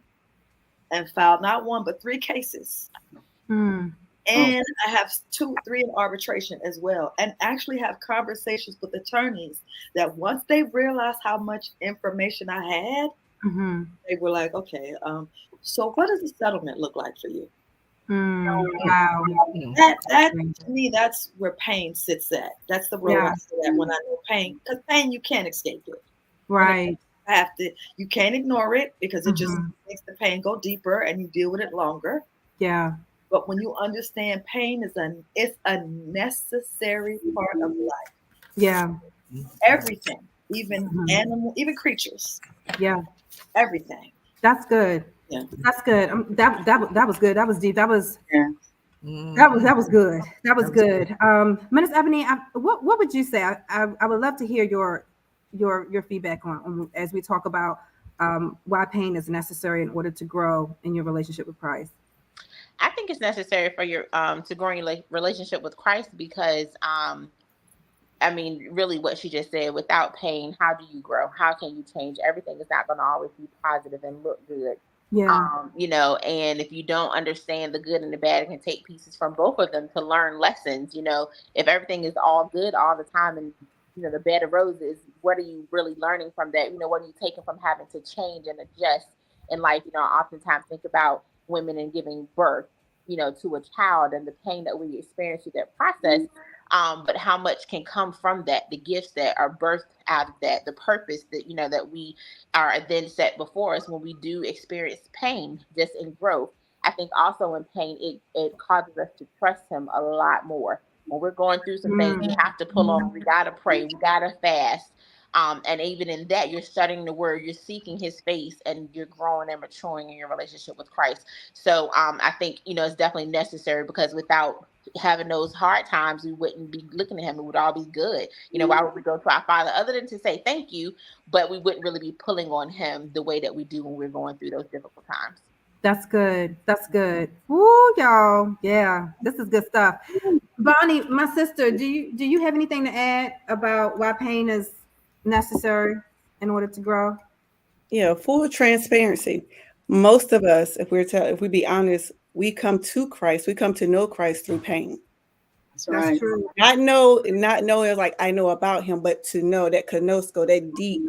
and file not one, but 3 cases. And I have 2, 3 in arbitration as well, and actually have conversations with attorneys that once they realized how much information I had, they were like, okay, so what does the settlement look like for you? Wow. That to me, that's where pain sits at. That's the road Yeah. I sit at when I know pain, because pain you can't escape it. Right. You can't ignore it because it just Mhm. makes the pain go deeper and you deal with it longer. Yeah. But when you understand pain it's a necessary part of life. Yeah. Everything, even Mhm. animal, even creatures, Yeah. everything. That's good. Yeah. That's good. That was good. That was deep. Yeah. That was good. That was good. Minister Ebony, what would you say? I would love to hear your feedback on as we talk about why pain is necessary in order to grow in your relationship with Christ. I think it's necessary for your to grow in your relationship with Christ because I mean, really what she just said, without pain, how do you grow? How can you change? Everything is not going to always be positive and look good. Yeah. And if you don't understand the good and the bad, it can take pieces from both of them to learn lessons. If everything is all good all the time and, the bed of roses, what are you really learning from that? What are you taking from having to change and adjust in life? I oftentimes think about women and giving birth, to a child and the pain that we experience through that process, but how much can come from that, the gifts that are birthed out of that, the purpose that that we are then set before us when we do experience pain just in growth. I think also in pain it causes us to trust him a lot more. When we're going through some things, we have to pull on, we gotta pray, we gotta fast. And even in that, you're studying the word, you're seeking his face, and you're growing and maturing in your relationship with Christ. So I think, it's definitely necessary because without having those hard times, we wouldn't be looking at him. It would all be good. Why would we go to our Father other than to say thank you? But we wouldn't really be pulling on him the way that we do when we're going through those difficult times. That's good. That's good. Woo, y'all. Yeah, this is good stuff. Bonnie, my sister, do you have anything to add about why pain is necessary in order to grow? Yeah, full transparency. Most of us, if we be honest, we come to Christ, we come to know Christ through pain. That's That's right. true. Not know is like I know about him, but to know that kenosko, that deep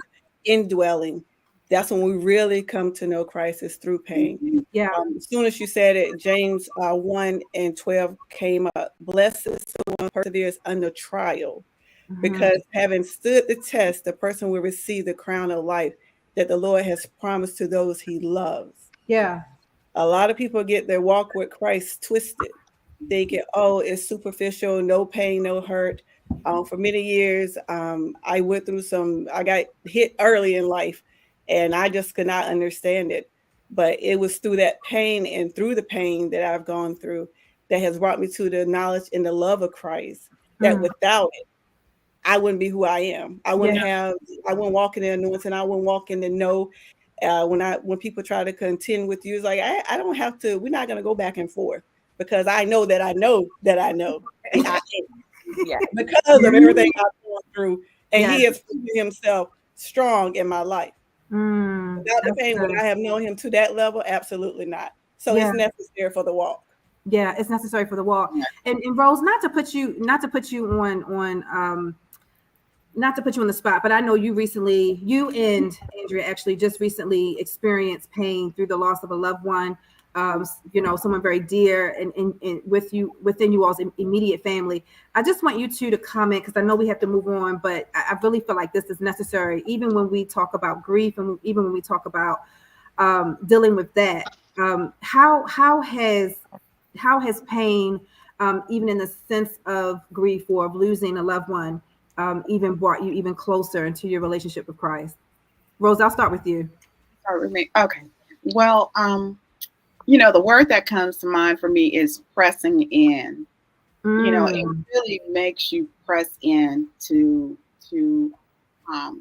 indwelling, that's when we really come to know Christ is through pain. Yeah. As soon as you said it, James 1:12 came up. Blessed is the one who perseveres under trial, because having stood the test, the person will receive the crown of life that the Lord has promised to those he loves. Yeah. A lot of people get their walk with Christ twisted, thinking, oh, it's superficial, no pain, no hurt. For many years, I got hit early in life, and I just could not understand it. But it was through that pain and through the pain that I've gone through that has brought me to the knowledge and the love of Christ, that without it, I wouldn't be who I am. I wouldn't walk in the anointing. I wouldn't walk in the know. When people try to contend with you, it's like I don't have to. We're not going to go back and forth because I know that I know that I know the I am. Yeah. Because of everything I've gone through, and Yes. he has proven himself strong in my life. Without the That's pain, would good. I have known him to that level? Absolutely not. So Yeah. it's necessary for the walk. Yeah, it's necessary for the walk. And Rose, not to put you on the spot, but I know you and Andrea actually just recently experienced pain through the loss of a loved one, someone very dear and within you all's immediate family. I just want you two to comment because I know we have to move on, but I really feel like this is necessary, even when we talk about grief and even when we talk about dealing with that. How has pain, even in the sense of grief or of losing a loved one, even brought you even closer into your relationship with Christ? Rose, I'll start with you. Start with me. Okay. Well, the word that comes to mind for me is pressing in. It really makes you press in to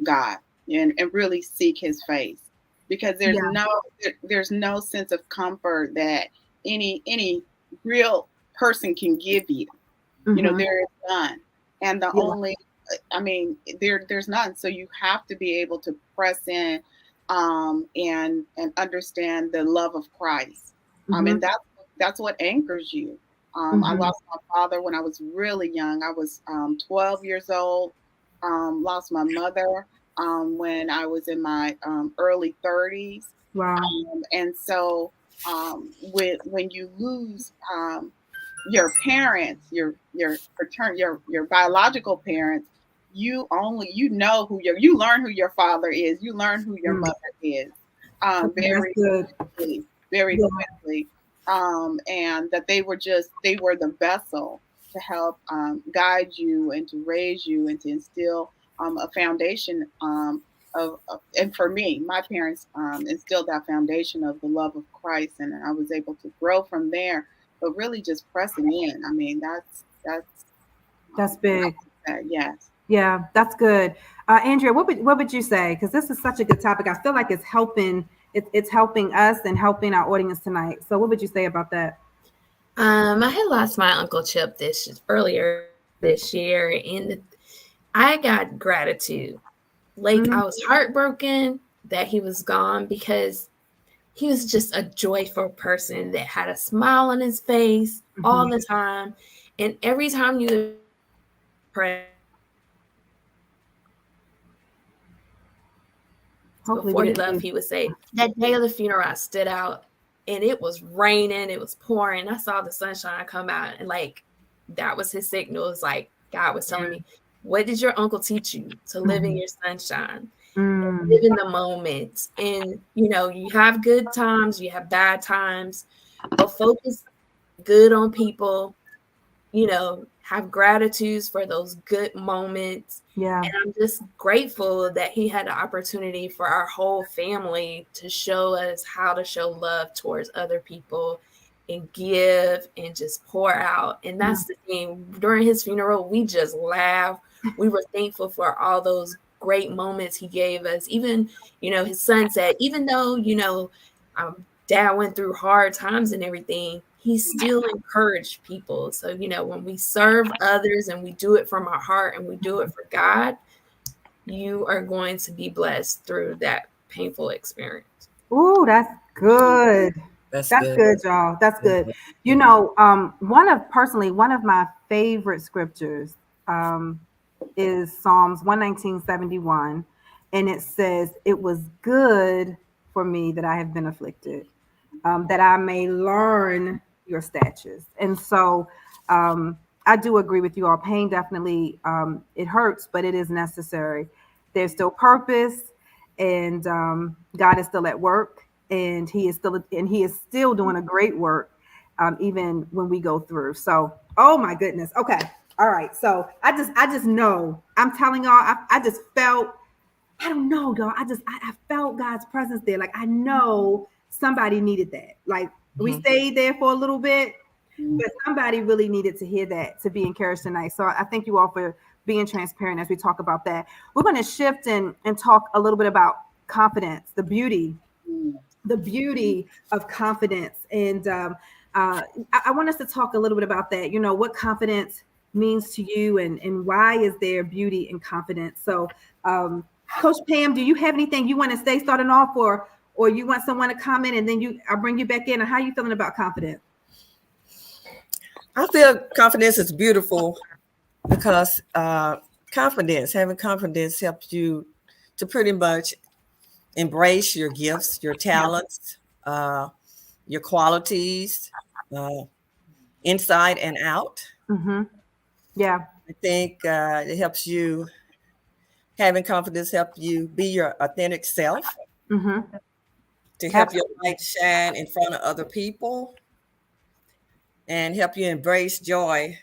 God and really seek his face, because there's no sense of comfort that any real person can give you. There is none. And the only, I mean, there's none. So you have to be able to press in and understand the love of Christ. And that's what anchors you. I lost my father when I was really young. I was 12 years old. Lost my mother when I was in my early 30s. Wow. And so when you lose your parents, your biological parents, you know who you learn who your father is, you learn who your mother is, That's good. very Yeah. quickly, and that they were the vessel to help guide you and to raise you and to instill a foundation and for me, my parents instilled that foundation of the love of Christ, and I was able to grow from there. But really, just pressing in. I mean, That's big. yes. Yeah, that's good. Andrea, what would you say? Because this is such a good topic. I feel like it's helping. It's helping us and helping our audience tonight. So, what would you say about that? I had lost my Uncle Chip earlier this year, and I got gratitude. Like, Mhm. I was heartbroken that he was gone because he was just a joyful person that had a smile on his face all the time. And every time you pray, Hopefully, we before he didn't left, lose. he would say, "That day of the funeral, I stood out and it was raining, it was pouring. I saw the sunshine come out, and like that was his signal. It was like God was telling me, what did your uncle teach you? To live in your sunshine, live in the moment. And you have good times, you have bad times, but focus good on people, have gratitudes for those good moments. Yeah. And I'm just grateful that he had the opportunity for our whole family to show us how to show love towards other people and give and just pour out. And that's the thing. During his funeral, we just laughed. We were thankful for all those great moments he gave us. Even, his son said, even though, dad went through hard times and everything, he still encouraged people. So, when we serve others and we do it from our heart and we do it for God, you are going to be blessed through that painful experience. Ooh, that's good. That's That's good. good, y'all. That's good. One of my favorite scriptures is Psalms 119:71, and it says, "It was good for me that I have been afflicted, that I may learn your statutes." And so, I do agree with you all. Pain definitely, it hurts, but it is necessary. There's still purpose, and God is still at work, and He is still doing a great work, even when we go through. So, oh my goodness. Okay. All right. So I just know. I'm telling y'all. I just felt. I don't know, y'all. I felt God's presence there. Like I know somebody needed that. Like we stayed there for a little bit, but somebody really needed to hear that to be encouraged tonight. So I thank you all for being transparent as we talk about that. We're going to shift and talk a little bit about confidence, the beauty of confidence. And I want us to talk a little bit about that. What confidence means to you, and why is there beauty in confidence? So, Coach Pam, do you have anything you want to say starting off, or you want someone to comment, and then I'll bring you back in? And how are you feeling about confidence? I feel confidence is beautiful because having confidence helps you to pretty much embrace your gifts, your talents, your qualities, uh, inside and out. Mm-hmm. Yeah. I think it helps you, having confidence help you be your authentic self, Mm-hmm. to help your light shine in front of other people, and help you embrace joy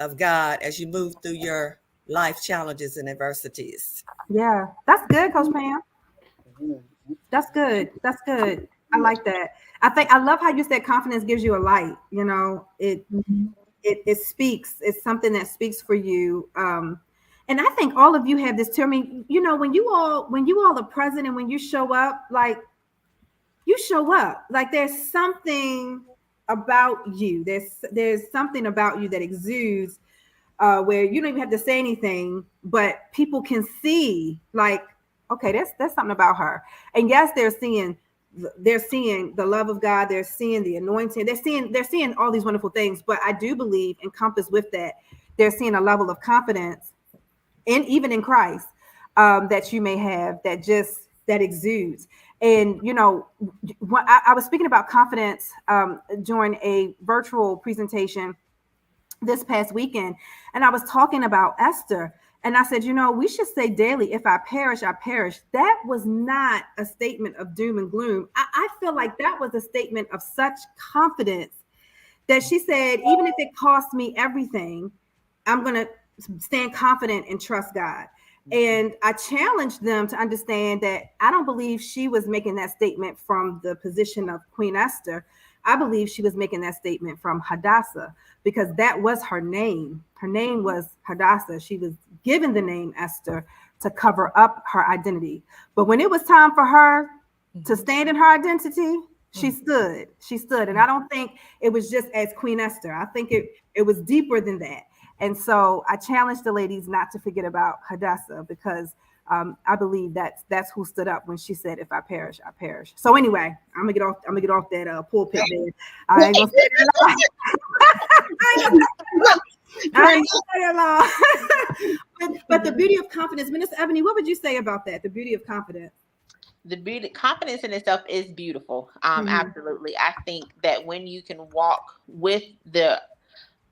of God as you move through your life challenges and adversities. Yeah. That's good, Coach Pam. That's good. That's good. I like that. I love how you said confidence gives you a light. It speaks. It's something that speaks for you. And I think all of you have this too. I mean, when you all are present and when you show up, like you show up, like there's something about you. There's something about you that exudes, where you don't even have to say anything, but people can see, like, okay, that's something about her. And yes, they're seeing the love of God, they're seeing the anointing, they're seeing all these wonderful things. But I do believe, encompassed with that, they're seeing a level of confidence, and even in Christ, that you may have, that just that exudes. And I was speaking about confidence during a virtual presentation this past weekend, and I was talking about Esther. And I said, we should say daily, if I perish, I perish. That was not a statement of doom and gloom. I feel like that was a statement of such confidence that she said, even if it costs me everything, I'm going to stand confident and trust God. And I challenged them to understand that I don't believe she was making that statement from the position of Queen Esther. I believe she was making that statement from Hadassah, because that was her name. Her name was Hadassah. She was given the name Esther to cover up her identity. But when it was time for her to stand in her identity, she stood. She stood. And I don't think it was just as Queen Esther. I think it was deeper than that. And so I challenge the ladies not to forget about Hadassah, because I believe that's who stood up when she said, "If I perish, I perish." So anyway, I'm gonna get off that pulpit bed. I ain't gonna say that long. I ain't gonna say that long. But the beauty of confidence, Minister Ebony, what would you say about that? The beauty of confidence. The beauty, confidence in itself is beautiful. Absolutely. I think that when you can walk with the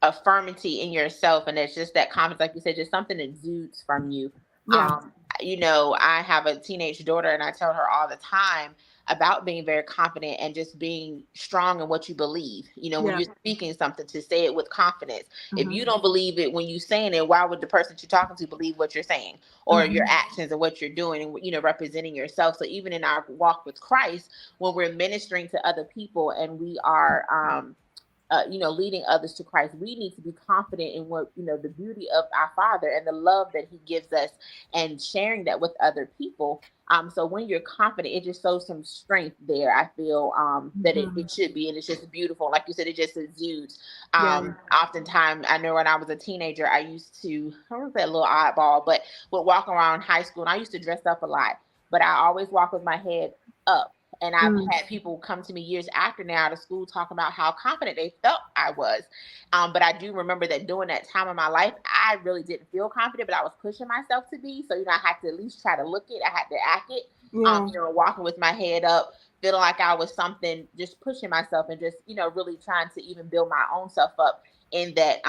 affirmity in yourself, and it's just that confidence, like you said, just something that exudes from you. Yeah. I have a teenage daughter, and I tell her all the time about being very confident and just being strong in what you believe. When you're speaking something, to say it with confidence. If you don't believe it when you're saying it, why would the person you're talking to believe what you're saying, or your actions, or what you're doing, and representing yourself? So even in our walk with Christ, when we're ministering to other people and we are leading others to Christ, we need to be confident in what, the beauty of our Father and the love that He gives us, and sharing that with other people. So when you're confident, it just shows some strength there. I feel that it should be, and it's just beautiful. Like you said, it just exudes. Oftentimes, I know when I was a teenager, I used to, I wouldn't say a little oddball, but would walk around high school, and I used to dress up a lot, but I always walk with my head up. And I've had people come to me years after now to school talking about how confident they felt I was. But I do remember that during that time of my life, I really didn't feel confident, but I was pushing myself to be. So, I had to at least try to look it. I had to act it, walking with my head up, feeling like I was something, just pushing myself, and just, really trying to even build my own self up in that,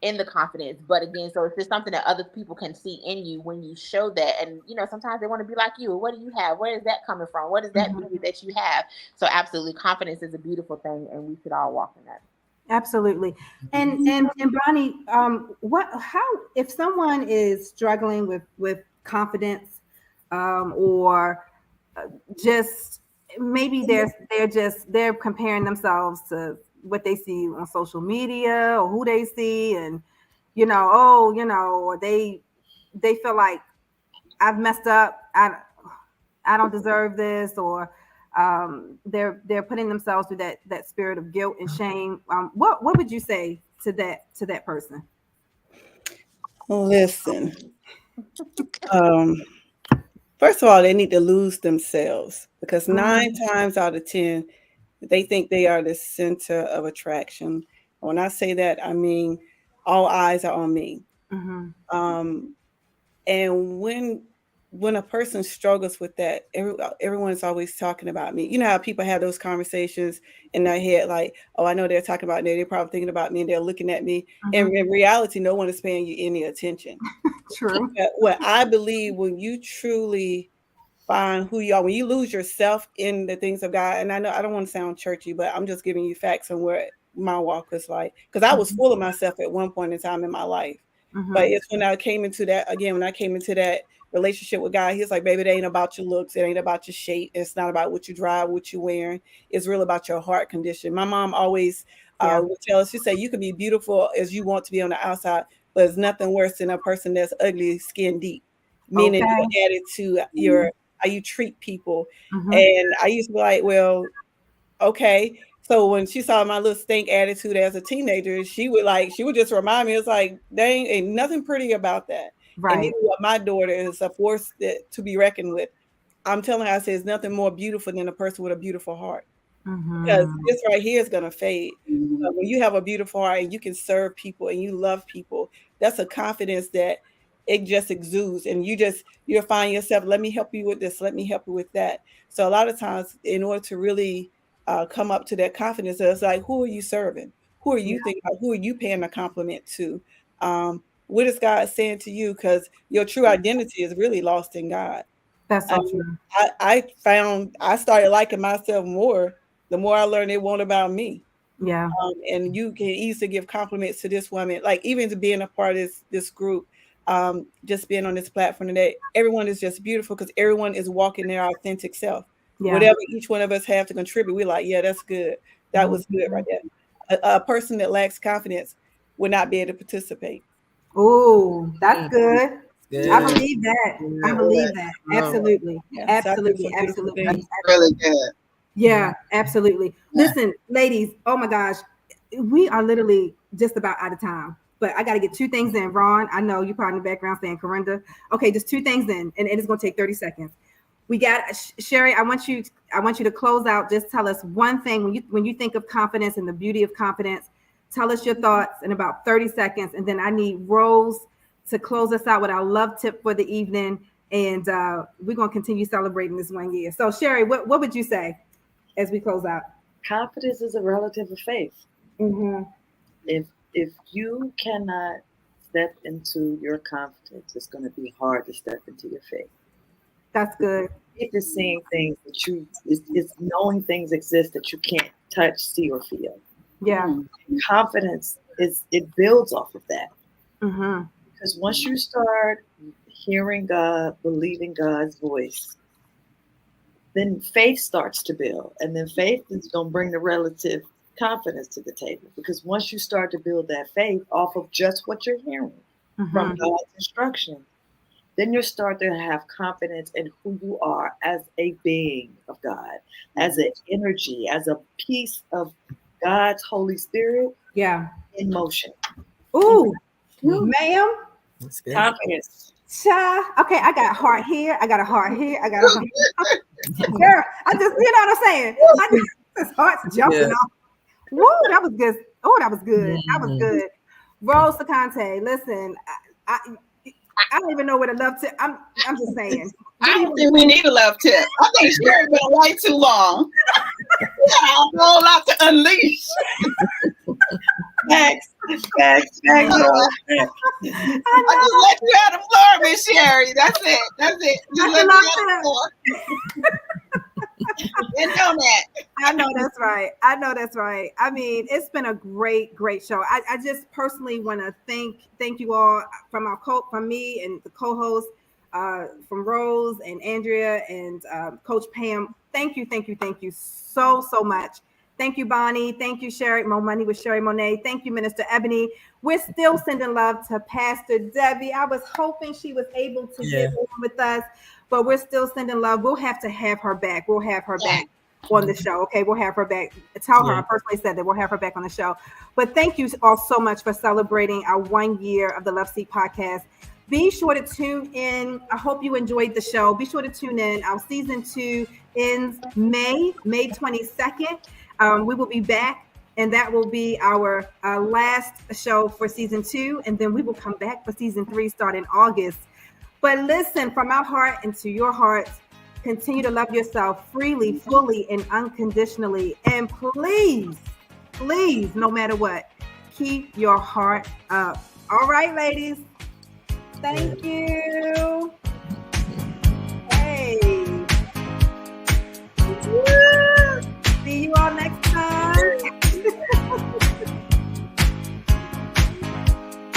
in the confidence. But again, so it's just something that other people can see in you when you show that. And sometimes they want to be like you. What do you have? Where is that coming from? What is that beauty that you have? So absolutely, confidence is a beautiful thing, and we should all walk in that. Absolutely. And Bonnie, how, if someone is struggling with confidence, or just maybe they're comparing themselves to what they see on social media, or who they see, and or they feel like, I've messed up, I don't deserve this, or they're putting themselves through that spirit of guilt and shame. What would you say to that person? Listen, first of all, they need to lose themselves, because 9 times out of 10, they think they are the center of attraction. When I say that, I mean all eyes are on me. And when a person struggles with that, everyone's always talking about me. You know how people have those conversations in their head, like, oh, I know they're talking about me. They're probably thinking about me, and they're looking at me. And in reality, no one is paying you any attention. True. What I believe, when you truly find who you are, when you lose yourself in the things of God, and I know I don't want to sound churchy, but I'm just giving you facts on what my walk was like, because I was full of myself at one point in time in my life. But it's when I came into that relationship with God, He's like, baby, it ain't about your looks. It ain't about your shape. It's not about what you drive, what you're wearing. It's real about your heart condition. My mom always would tell us, she said, you can be beautiful as you want to be on the outside, but it's nothing worse than a person that's ugly, skin deep, meaning your attitude, how you treat people. And I used to be like, well, okay. So when she saw my little stink attitude as a teenager, she would just remind me, it's like, dang, ain't nothing pretty about that. Right. And even what my daughter is a force to be reckoned with. I'm telling her, I say, it's nothing more beautiful than a person with a beautiful heart. Because this right here is going to fade. But when you have a beautiful heart and you can serve people and you love people, that's a confidence that it just exudes, and you'll find yourself, let me help you with this, let me help you with that. So a lot of times, in order to really come up to that confidence, it's like, who are you serving? Who are you thinking about? Who are you paying a compliment to? What is God saying to you? Because your true identity is really lost in God. That's so true. I started liking myself more the more I learned it wasn't about me. Yeah. And you can easily give compliments to this woman, like even to being a part of this group, just being on this platform today. Everyone is just beautiful because everyone is walking their authentic self. Yeah. Whatever each one of us have to contribute, we're like, yeah, that's good. That was good right there. A person that lacks confidence would not be able to participate. Oh, that's good. Good. I believe that. I believe that. Absolutely. Yeah, so I think Absolutely. some beautiful Absolutely. things. Really good. Yeah, absolutely. Listen, ladies, oh my gosh, we are literally just about out of time. But I got to get two things in. Ron, I know you're probably in the background saying Corinda. Okay, just two things in, and it's going to take 30 seconds. We got Sherry. I want you to close out. Just tell us one thing when you think of confidence and the beauty of confidence. Tell us your thoughts in about 30 seconds, and then I need Rose to close us out with our love tip for the evening. And we're going to continue celebrating this 1 year. So, Sherry, what would you say as we close out? Confidence is a relative of faith. Mm-hmm. If you cannot step into your confidence, it's going to be hard to step into your faith. That's good. Faith is seeing things that it's knowing things exist that you can't touch, see, or feel. Yeah. Confidence it builds off of that. Mm-hmm. Because once you start hearing God, believing God's voice, then faith starts to build. And then faith is going to bring the relative confidence to the table. Because once you start to build that faith off of just what you're hearing from God's instruction, then you start to have confidence in who you are as a being of God, as an energy, as a piece of God's Holy Spirit in motion. Ooh, ma'am. That's good. Confidence. Okay, I got a heart here. I got a heart here. I got a heart here. Girl, I just, you know what I'm saying? This heart's jumping off. Woo, that was good. Oh, that was good. That was good. Rose Sacante, listen, I don't even know where to love tip. I'm just saying. I don't think we need a love tip. I think Sherry been way too long. Yeah, a whole lot to unleash. Thanks. I just let you have the floor, Miss Sherry. That's it. Just let you have the floor. You know that. I know that's right. I mean, it's been a great show. I just personally want to thank you all from me and the co-host, from Rose and Andrea and Coach Pam. Thank you so much. Thank you, Bonnie. Thank you, Sherry. More Money with Sherry Monet. Thank you, Minister Ebony. We're still sending love to Pastor Debbie. I was hoping she was able to get on with us, but we're still sending love. We'll have to have her back. We'll have her back on the show. Okay, we'll have her back. Tell her I personally said that we'll have her back on the show. But thank you all so much for celebrating our 1 year of the Love Seat podcast. Be sure to tune in. I hope you enjoyed the show. Be sure to tune in. Our season 2 ends May 22nd. We will be back, and that will be our last show for season 2, and then we will come back for season 3 starting August. But listen, from our heart into your hearts, continue to love yourself freely, fully, and unconditionally. And please, no matter what, keep your heart up. All right, ladies. Thank you.